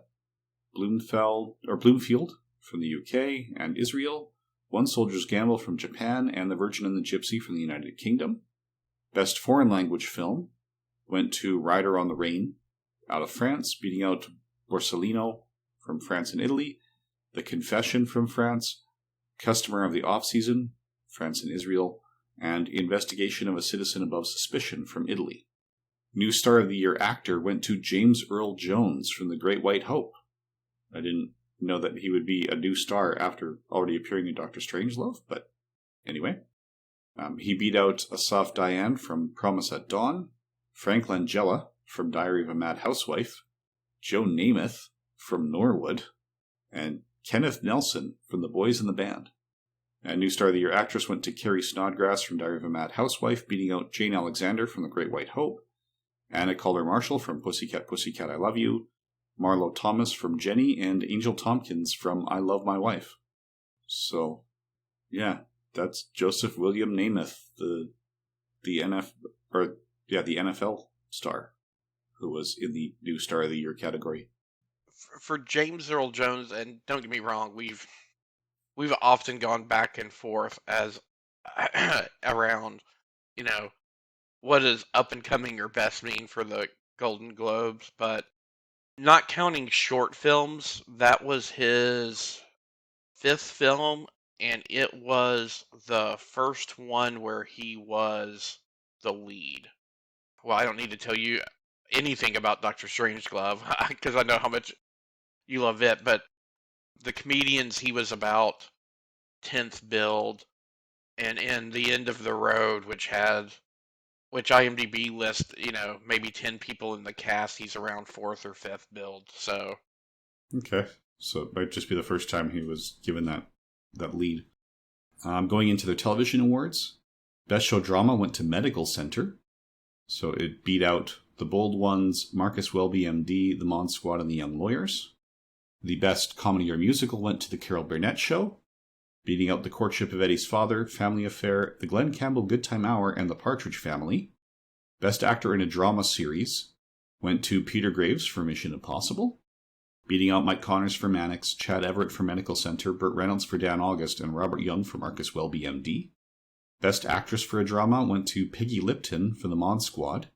Bloomfield from the UK and Israel, One Soldier's Gamble from Japan, and The Virgin and the Gypsy from the United Kingdom. Best Foreign Language Film went to Rider on the Rain out of France, beating out Borsellino from France and Italy, The Confession from France, Customer of the Off-Season, France and Israel, and Investigation of a Citizen Above Suspicion from Italy. New Star of the Year Actor went to James Earl Jones from The Great White Hope. I didn't know that he would be a new star after already appearing in Doctor Strangelove, but anyway. He beat out Asaf Diane from Promise at Dawn, Frank Langella from Diary of a Mad Housewife, Joe Namath from Norwood, and Kenneth Nelson from The Boys in the Band. And New Star of the Year actress went to Carrie Snodgrass from Diary of a Mad Housewife, beating out Jane Alexander from The Great White Hope, Anna Calder Marshall from Pussycat, Pussycat, I Love You, Marlo Thomas from Jenny, and Angel Tompkins from I Love My Wife. So, yeah, that's Joseph William Namath, the NFL star, who was in the New Star of the Year category. For James Earl Jones, and don't get me wrong, we've often gone back and forth as around, what does up and coming or best mean for the Golden Globes, but not counting short films, that was his 5th film, and it was the first one where he was the lead. Well, I don't need to tell you anything about Doctor Strangelove, because I know how much you love it, but The Comedians, he was about 10th build, and in The End of the Road, which IMDb lists, maybe 10 people in the cast, he's around 4th or 5th build, so. Okay, so it might just be the first time he was given that lead. Going into the television awards, Best Show Drama went to Medical Center, so it beat out The Bold Ones, Marcus Welby, MD, The Mod Squad, and The Young Lawyers. The Best Comedy or Musical went to The Carol Burnett Show, beating out The Courtship of Eddie's Father, Family Affair, The Glenn Campbell Good Time Hour, and The Partridge Family. Best Actor in a Drama Series went to Peter Graves for Mission Impossible, beating out Mike Connors for Mannix, Chad Everett for Medical Center, Burt Reynolds for Dan August, and Robert Young for Marcus Welby, MD. Best Actress for a Drama went to Peggy Lipton for The Mod Squad,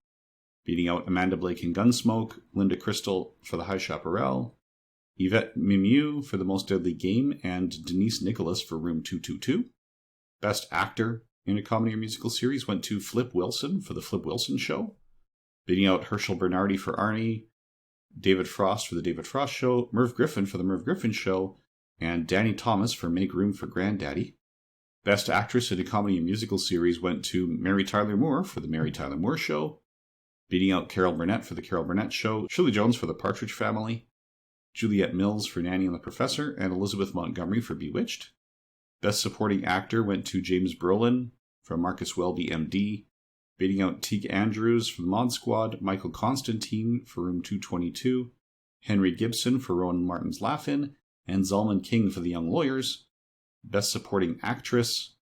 beating out Amanda Blake in Gunsmoke, Linda Crystal for The High Chaparral, Yvette Mimieux for The Most Deadly Game, and Denise Nicholas for Room 222. Best Actor in a Comedy or Musical Series went to Flip Wilson for The Flip Wilson Show, beating out Herschel Bernardi for Arnie, David Frost for The David Frost Show, Merv Griffin for The Merv Griffin Show, and Danny Thomas for Make Room for Granddaddy. Best Actress in a Comedy and Musical Series went to Mary Tyler Moore for The Mary Tyler Moore Show, beating out Carol Burnett for The Carol Burnett Show, Shirley Jones for The Partridge Family, Juliette Mills for Nanny and the Professor, and Elizabeth Montgomery for Bewitched. Best Supporting Actor went to James Brolin for Marcus Welby, MD, beating out Teague Andrews for The Mod Squad, Michael Constantine for Room 222, Henry Gibson for Rowan Martin's Laugh-In, and Zalman King for The Young Lawyers. Best Supporting Actress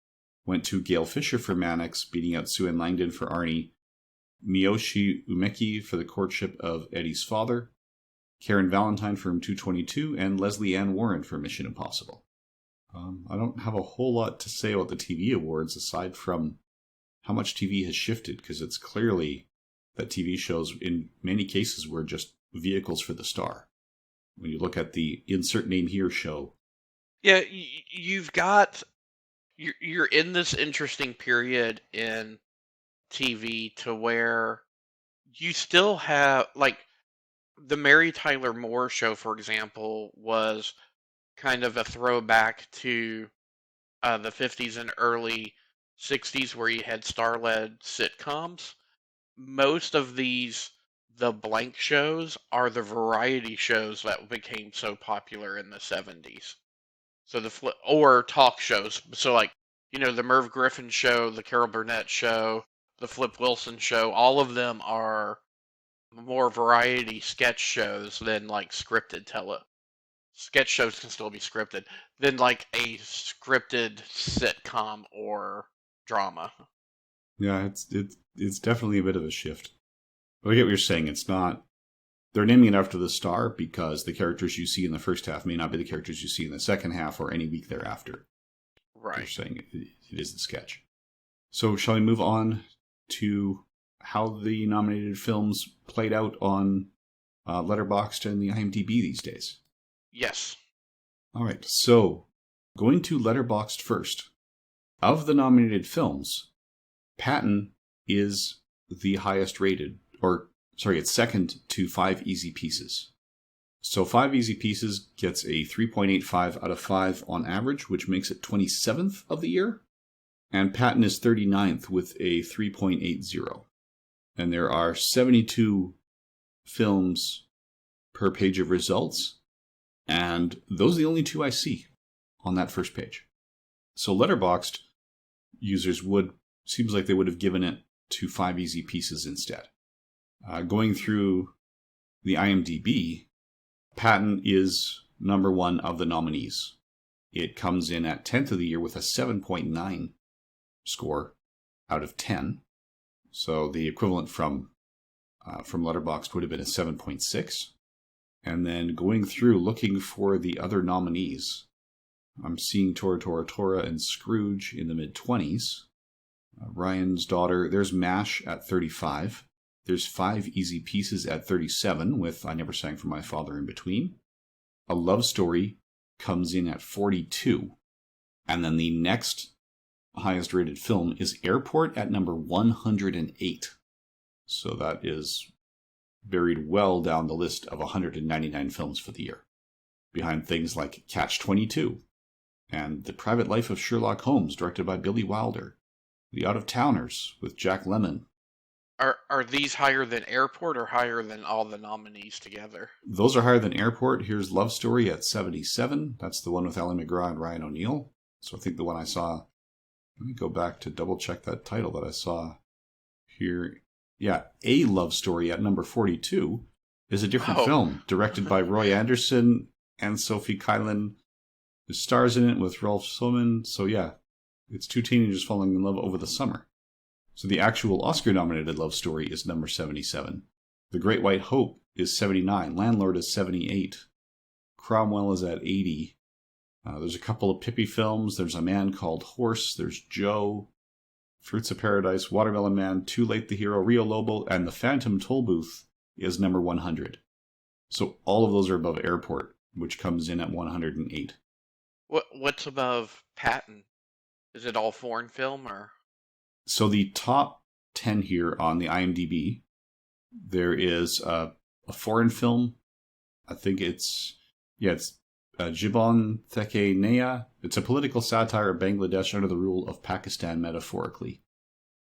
went to Gail Fisher for Mannix, beating out Sue Ann Langdon for Arnie, Miyoshi Umeki for The Courtship of Eddie's Father, Karen Valentine for Room 222, and Leslie Ann Warren for Mission Impossible. I don't have a whole lot to say about the TV awards aside from how much TV has shifted, because it's clearly that TV shows in many cases were just vehicles for the star. When you look at the Insert Name Here show. Yeah, you're in this interesting period in TV to where you still have, like, the Mary Tyler Moore Show, for example, was kind of a throwback to the 50s and early 60s where you had star-led sitcoms. Most of these, the blank shows, are the variety shows that became so popular in the 70s. So or talk shows. So, like, the Merv Griffin Show, the Carol Burnett Show, the Flip Wilson Show, all of them are more variety sketch shows than, like, scripted sketch shows can still be scripted, than, like, a scripted sitcom or drama. Yeah, it's definitely a bit of a shift. But I get what you're saying. It's not... They're naming it after the star because the characters you see in the first half may not be the characters you see in the second half or any week thereafter. Right. You're saying it is the sketch. So shall we move on to how the nominated films played out on Letterboxd and the IMDb these days? Yes. All right, so going to Letterboxd first. Of the nominated films, Patton is the highest rated, it's second to 5 Easy Pieces. So 5 Easy Pieces gets a 3.85 out of 5 on average, which makes it 27th of the year. And Patton is 39th with a 3.80. And there are 72 films per page of results. And those are the only two I see on that first page. So Letterboxd users seems like they would have given it to 5 Easy Pieces instead. Going through the IMDb, Patton is number one of the nominees. It comes in at 10th of the year with a 7.9 score out of 10. So the equivalent from Letterboxd would have been a 7.6. And then going through looking for the other nominees, I'm seeing Tora Tora Tora and Scrooge in the mid-20s. Ryan's Daughter, there's MASH at 35. There's 5 Easy Pieces at 37 with I Never Sang for My Father in between. A Love Story comes in at 42. And then the next highest rated film is Airport at number 108. So that is buried well down the list of 199 films for the year, behind things like Catch-22 and The Private Life of Sherlock Holmes, directed by Billy Wilder, The Out-of-Towners with Jack Lemmon. Are these higher than Airport or higher than all the nominees together? Those are higher than Airport. Here's Love Story at 77. That's the one with Ally McGraw and Ryan O'Neal. So I think the one I saw, let me go back to double check that title that I saw here. Yeah, A Love Story at number 42 is a different film, directed by Roy Anderson and Sophie Kylan. The stars in it with Rolf Soman. So yeah, it's two teenagers falling in love over the summer. So the actual Oscar-nominated love story is number 77. The Great White Hope is 79. Landlord is 78. Cromwell is at 80. There's a couple of Pippi films. There's A Man Called Horse. There's Joe. Fruits of Paradise, Watermelon Man, Too Late the Hero, Rio Lobo, and The Phantom Tollbooth is number 100. So all of those are above Airport, which comes in at 108. What's above Patton? Is it all foreign film or? So the top 10 here on the IMDb, there is a foreign film. I think it's Jibon Theke Naya. It's a political satire of Bangladesh under the rule of Pakistan metaphorically.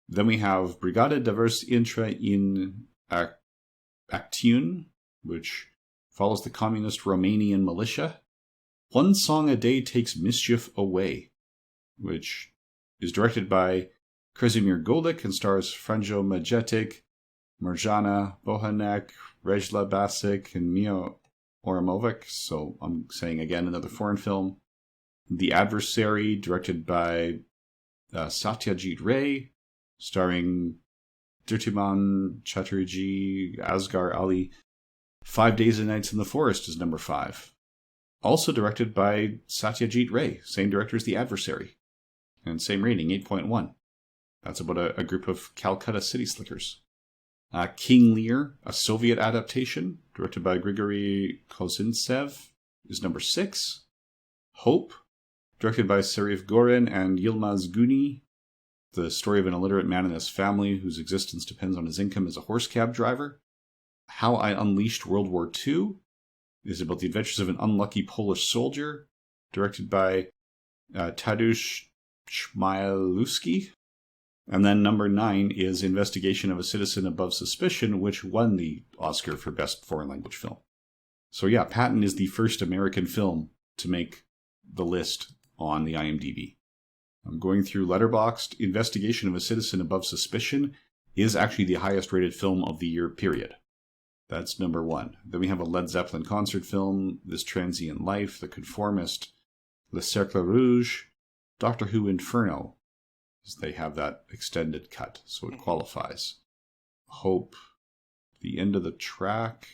Then we have Brigada Divers Intra in Actiun, which follows the communist Romanian militia. One Song a Day Takes Mischief Away, which is directed by Krasimir Golik and stars Franjo Majetic, Marjana Bohanek, Rejla Basic, and Mia Oramovic. So I'm saying again another foreign film. The Adversary, directed by Satyajit Ray, starring Dirtiman Chatterjee, Asghar Ali. 5 Days and Nights in the Forest is number 5. Also directed by Satyajit Ray, same director as The Adversary. And same rating, 8.1. That's about a group of Calcutta city slickers. King Lear, a Soviet adaptation, directed by Grigory Kozintsev, is number 6. Hope, directed by Serif Gorin and Yilmaz Guni, the story of an illiterate man and his family whose existence depends on his income as a horse cab driver. How I Unleashed World War II is about the adventures of an unlucky Polish soldier, directed by Tadeusz Chmielewski. And then number 9 is Investigation of a Citizen Above Suspicion, which won the Oscar for Best Foreign Language Film. So yeah, Patton is the first American film to make the list on the IMDb. I'm going through Letterboxd. Investigation of a Citizen Above Suspicion is actually the highest rated film of the year, period. That's number 1. Then we have a Led Zeppelin concert film, This Transient Life, The Conformist, Le Cercle Rouge, Doctor Who Inferno. They have that extended cut, so it qualifies. Hope, The End of the Track,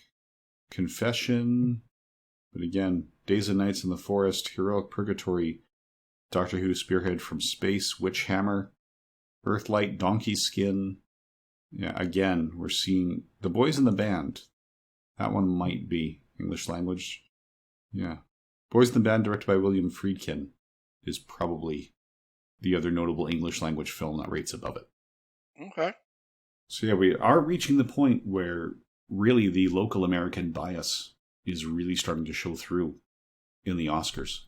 Confession, but again, Days and Nights in the Forest, Heroic Purgatory, Doctor Who Spearhead from Space, Witch Hammer, Earthlight, Donkey Skin. Yeah, again, we're seeing The Boys in the Band. That one might be English language. Yeah. Boys in the Band, directed by William Friedkin, is probably the other notable English language film that rates above it. Okay. So yeah, we are reaching the point where really the local American bias is really starting to show through in the Oscars.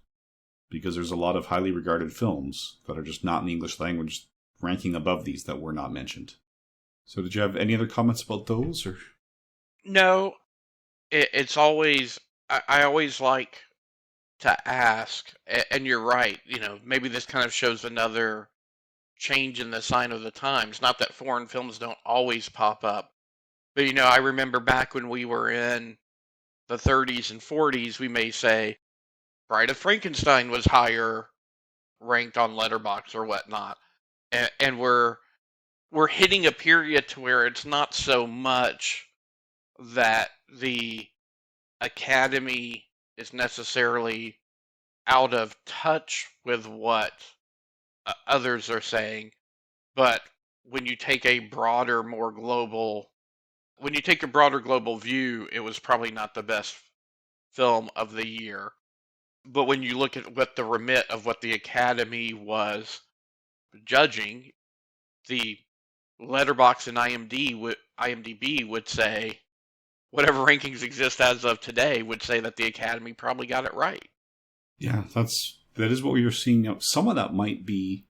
Because there's a lot of highly regarded films that are just not in the English language ranking above these that were not mentioned. So did you have any other comments about those? Or No, it's always, I always like to ask, and you're right, maybe this kind of shows another change in the sign of the times. Not that foreign films don't always pop up, but I remember back when we were in the 30s and 40s, we may say Bride of Frankenstein was higher ranked on Letterboxd or whatnot, and we're hitting a period to where it's not so much that the Academy is necessarily out of touch with what others are saying, but when you take a broader global view, it was probably not the best film of the year. But when you look at what the remit of what the Academy was judging, the Letterboxd and IMDb would say, whatever rankings exist as of today, would say that the Academy probably got it right. yeah, that is what we are seeing now. Some of that might be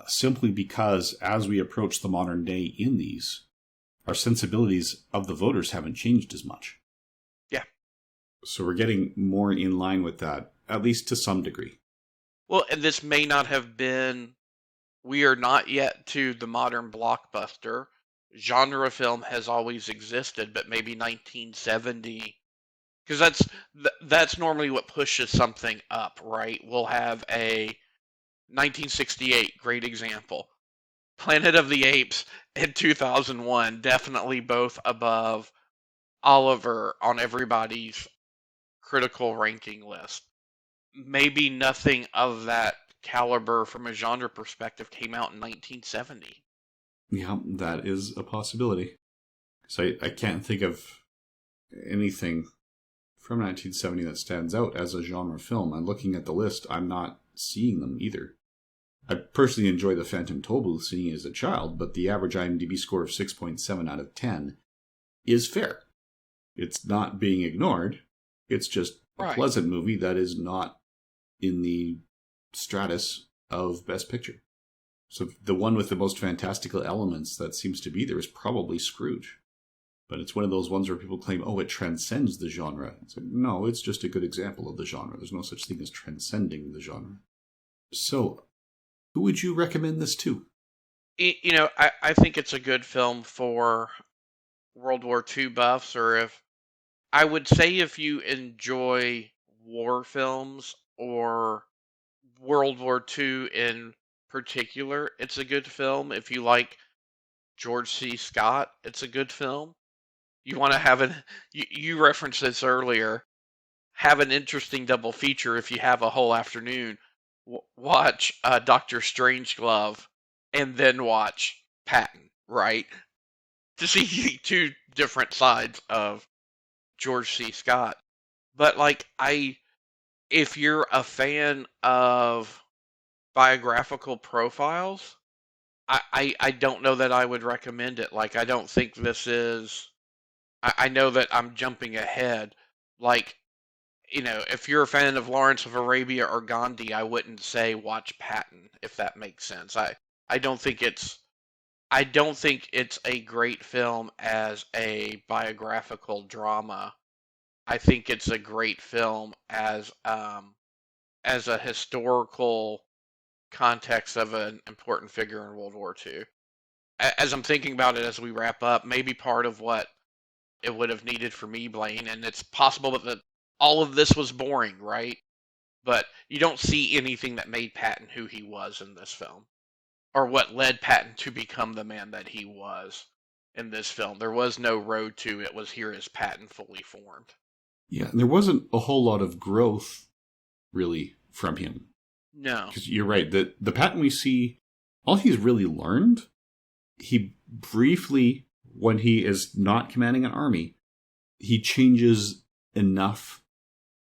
simply because as we approach the modern day in these, our sensibilities of the voters haven't changed as much. Yeah. So we're getting more in line with that, at least to some degree. Well, and this may not have been, we are not yet to the modern blockbuster. Genre film has always existed, but maybe 1970, because that's normally what pushes something up, right? We'll have a 1968, great example. Planet of the Apes in 2001, definitely both above Oliver on everybody's critical ranking list. Maybe nothing of that caliber from a genre perspective came out in 1970. Yeah, that is a possibility. So I can't think of anything from 1970 that stands out as a genre film. And looking at the list, I'm not seeing them either. I personally enjoy The Phantom Tollbooth seeing it as a child, but the average IMDb score of 6.7 out of 10 is fair. It's not being ignored. It's just a pleasant movie that is not in the stratus of Best Picture. So the one with the most fantastical elements that seems to be there is probably Scrooge. But it's one of those ones where people claim, oh, it transcends the genre. It's like, no, it's just a good example of the genre. There's no such thing as transcending the genre. So, who would you recommend this to? I think it's a good film for World War II buffs, or I would say if you enjoy war films or World War II in particular, it's a good film. If you like George C. Scott, it's a good film. You want to you referenced this earlier, have an interesting double feature if you have a whole afternoon. Watch Dr. Strangelove and then watch Patton, right? To see two different sides of George C. Scott. But if you're a fan of biographical profiles, I don't know that I would recommend it. I don't think this is, I know that I'm jumping ahead. If you're a fan of Lawrence of Arabia or Gandhi, I wouldn't say watch Patton, if that makes sense. I don't think it's a great film as a biographical drama. I think it's a great film as a historical context of an important figure in World War II. As I'm thinking about it as we wrap up, maybe part of what it would have needed for me, Blaine, and it's possible that all of this was boring, right? But you don't see anything that made Patton who he was in this film, or what led Patton to become the man that he was in this film. There was no road to it. Was here is Patton fully formed. Yeah, and there wasn't a whole lot of growth, really, from him. No. Because you're right, the Patton we see, all he's really learned, he briefly, when he is not commanding an army, he changes enough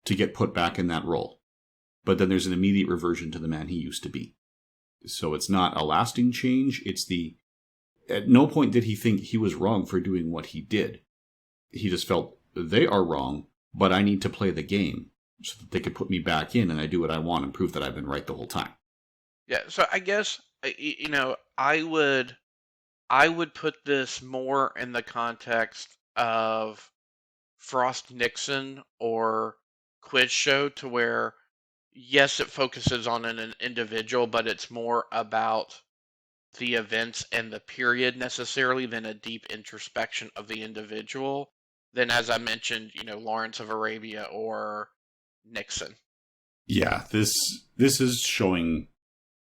to get put back in that role. But then there's an immediate reversion to the man he used to be. So it's not a lasting change, at no point did he think he was wrong for doing what he did. He just felt they are wrong, but I need to play the game so that they could put me back in and I do what I want and prove that I've been right the whole time. Yeah, so I guess I would put this more in the context of Frost Nixon or Quiz Show, to where yes, it focuses on an individual, but it's more about the events and the period necessarily than a deep introspection of the individual. Than, as I mentioned, Lawrence of Arabia or Nixon. Yeah, this is showing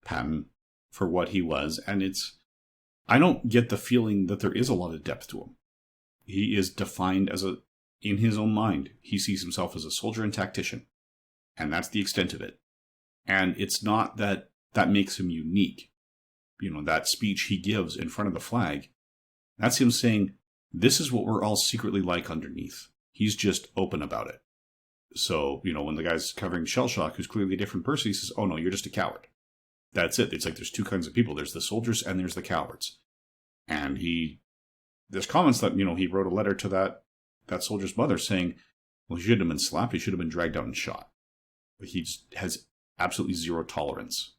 Patton for what he was, and I don't get the feeling that there is a lot of depth to him. He is defined as in his own mind, he sees himself as a soldier and tactician, and that's the extent of it. And it's not that makes him unique. That speech he gives in front of the flag, that's him saying, this is what we're all secretly like underneath. He's just open about it. So, when the guy's covering shell shock, who's clearly a different person, he says, oh no, you're just a coward. That's it. It's like there's two kinds of people. There's the soldiers and there's the cowards. And there's comments that, he wrote a letter to that soldier's mother saying, well, he shouldn't have been slapped. He should have been dragged out and shot. But he just has absolutely zero tolerance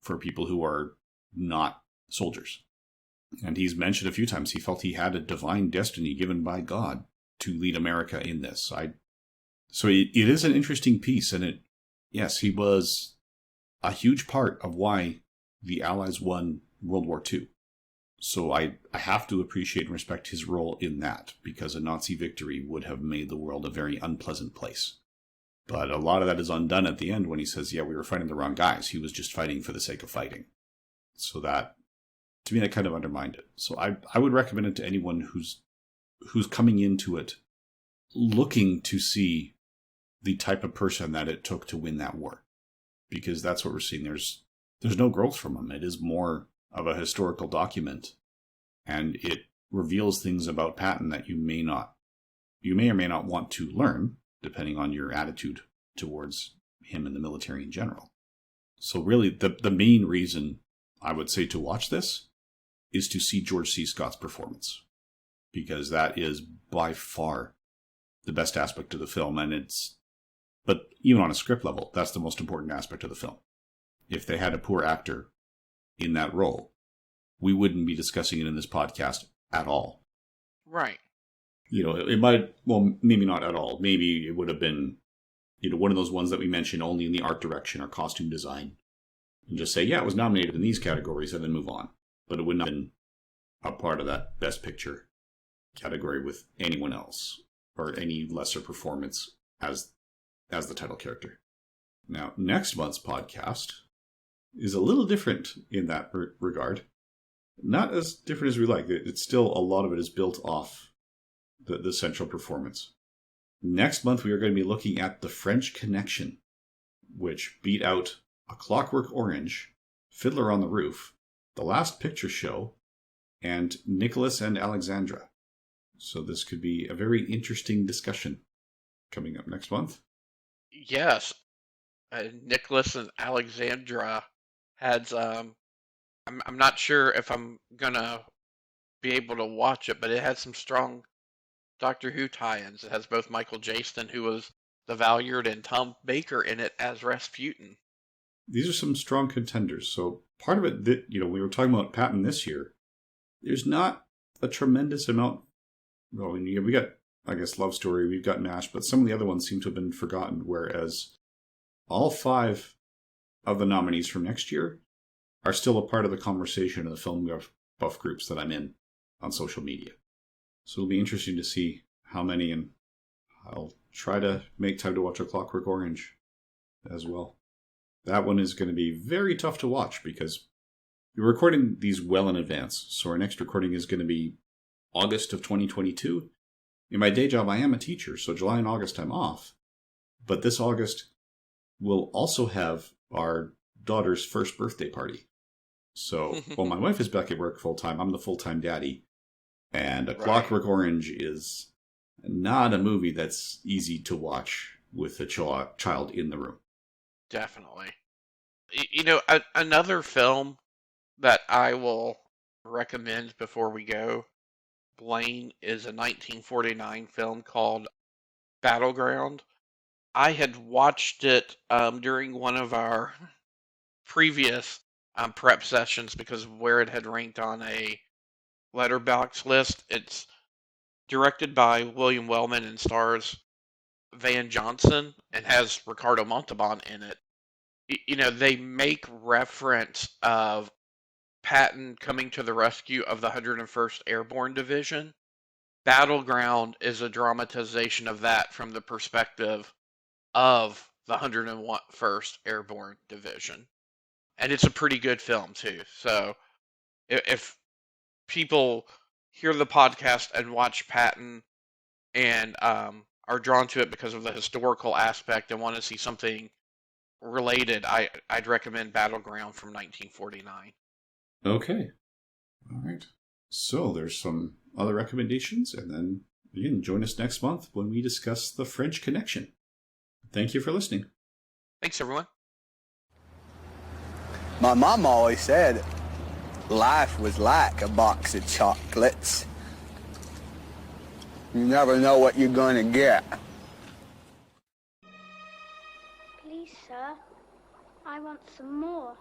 for people who are not soldiers. And he's mentioned a few times he felt he had a divine destiny given by God to lead America in this. So it is an interesting piece, and yes, he was a huge part of why the Allies won World War II. So I have to appreciate and respect his role in that, because a Nazi victory would have made the world a very unpleasant place. But a lot of that is undone at the end when he says, yeah, we were fighting the wrong guys. He was just fighting for the sake of fighting. So that, to me, that kind of undermined it. So I would recommend it to anyone who's coming into it looking to see the type of person that it took to win that war. Because that's what we're seeing. There's no growth from him. It is more of a historical document. And it reveals things about Patton that you may or may not want to learn, depending on your attitude towards him and the military in general. So really, the main reason I would say to watch this is to see George C. Scott's performance. Because that is by far the best aspect of the film. But even on a script level, that's the most important aspect of the film. If they had a poor actor in that role, we wouldn't be discussing it in this podcast at all. Right. It might, well, maybe not at all. Maybe it would have been, one of those ones that we mentioned only in the art direction or costume design. And just say, yeah, it was nominated in these categories and then move on. But it would not have been a part of that Best Picture category with anyone else or any lesser performance as the title character. Now, next month's podcast is a little different in that regard. Not as different as we like. It's still, a lot of it is built off the central performance. Next month, we are going to be looking at The French Connection, which beat out A Clockwork Orange, Fiddler on the Roof, The Last Picture Show, and Nicholas and Alexandra. So this could be a very interesting discussion coming up next month. Yes. Nicholas and Alexandra has, I'm not sure if I'm gonna be able to watch it, but it has some strong Doctor Who tie-ins. It has both Michael Jaston, who was the Valyard, and Tom Baker in it as Rasputin. These are some strong contenders. So part of it, that we were talking about Patton this year, there's not a tremendous amount. Well, we got, I guess, Love Story, we've got MASH, but some of the other ones seem to have been forgotten, whereas all 5 of the nominees from next year are still a part of the conversation in the film buff groups that I'm in on social media. So it'll be interesting to see how many, and I'll try to make time to watch A Clockwork Orange as well. That one is going to be very tough to watch because we're recording these well in advance. So our next recording is going to be August of 2022. In my day job, I am a teacher, so July and August I'm off. But this August, we'll also have our daughter's first birthday party. So, while my wife is back at work full-time, I'm the full-time daddy. And A Clockwork Orange is not a movie that's easy to watch with a child in the room. Definitely. Another film that I will recommend before we go, Blaine, is a 1949 film called Battleground. I had watched it during one of our previous prep sessions because of where it had ranked on a letterbox list. It's directed by William Wellman and stars Van Johnson and has Ricardo Montalban in it. They make reference of Patton coming to the rescue of the 101st Airborne Division. Battleground is a dramatization of that from the perspective of the 101st Airborne Division. And it's a pretty good film, too. So if people hear the podcast and watch Patton and are drawn to it because of the historical aspect and want to see something related, I'd recommend Battleground from 1949. Okay. All right. So there's some other recommendations, and then again, join us next month when we discuss The French Connection. Thank you for listening. Thanks, everyone. My mom always said life was like a box of chocolates. You never know what you're going to get. Please, sir, I want some more.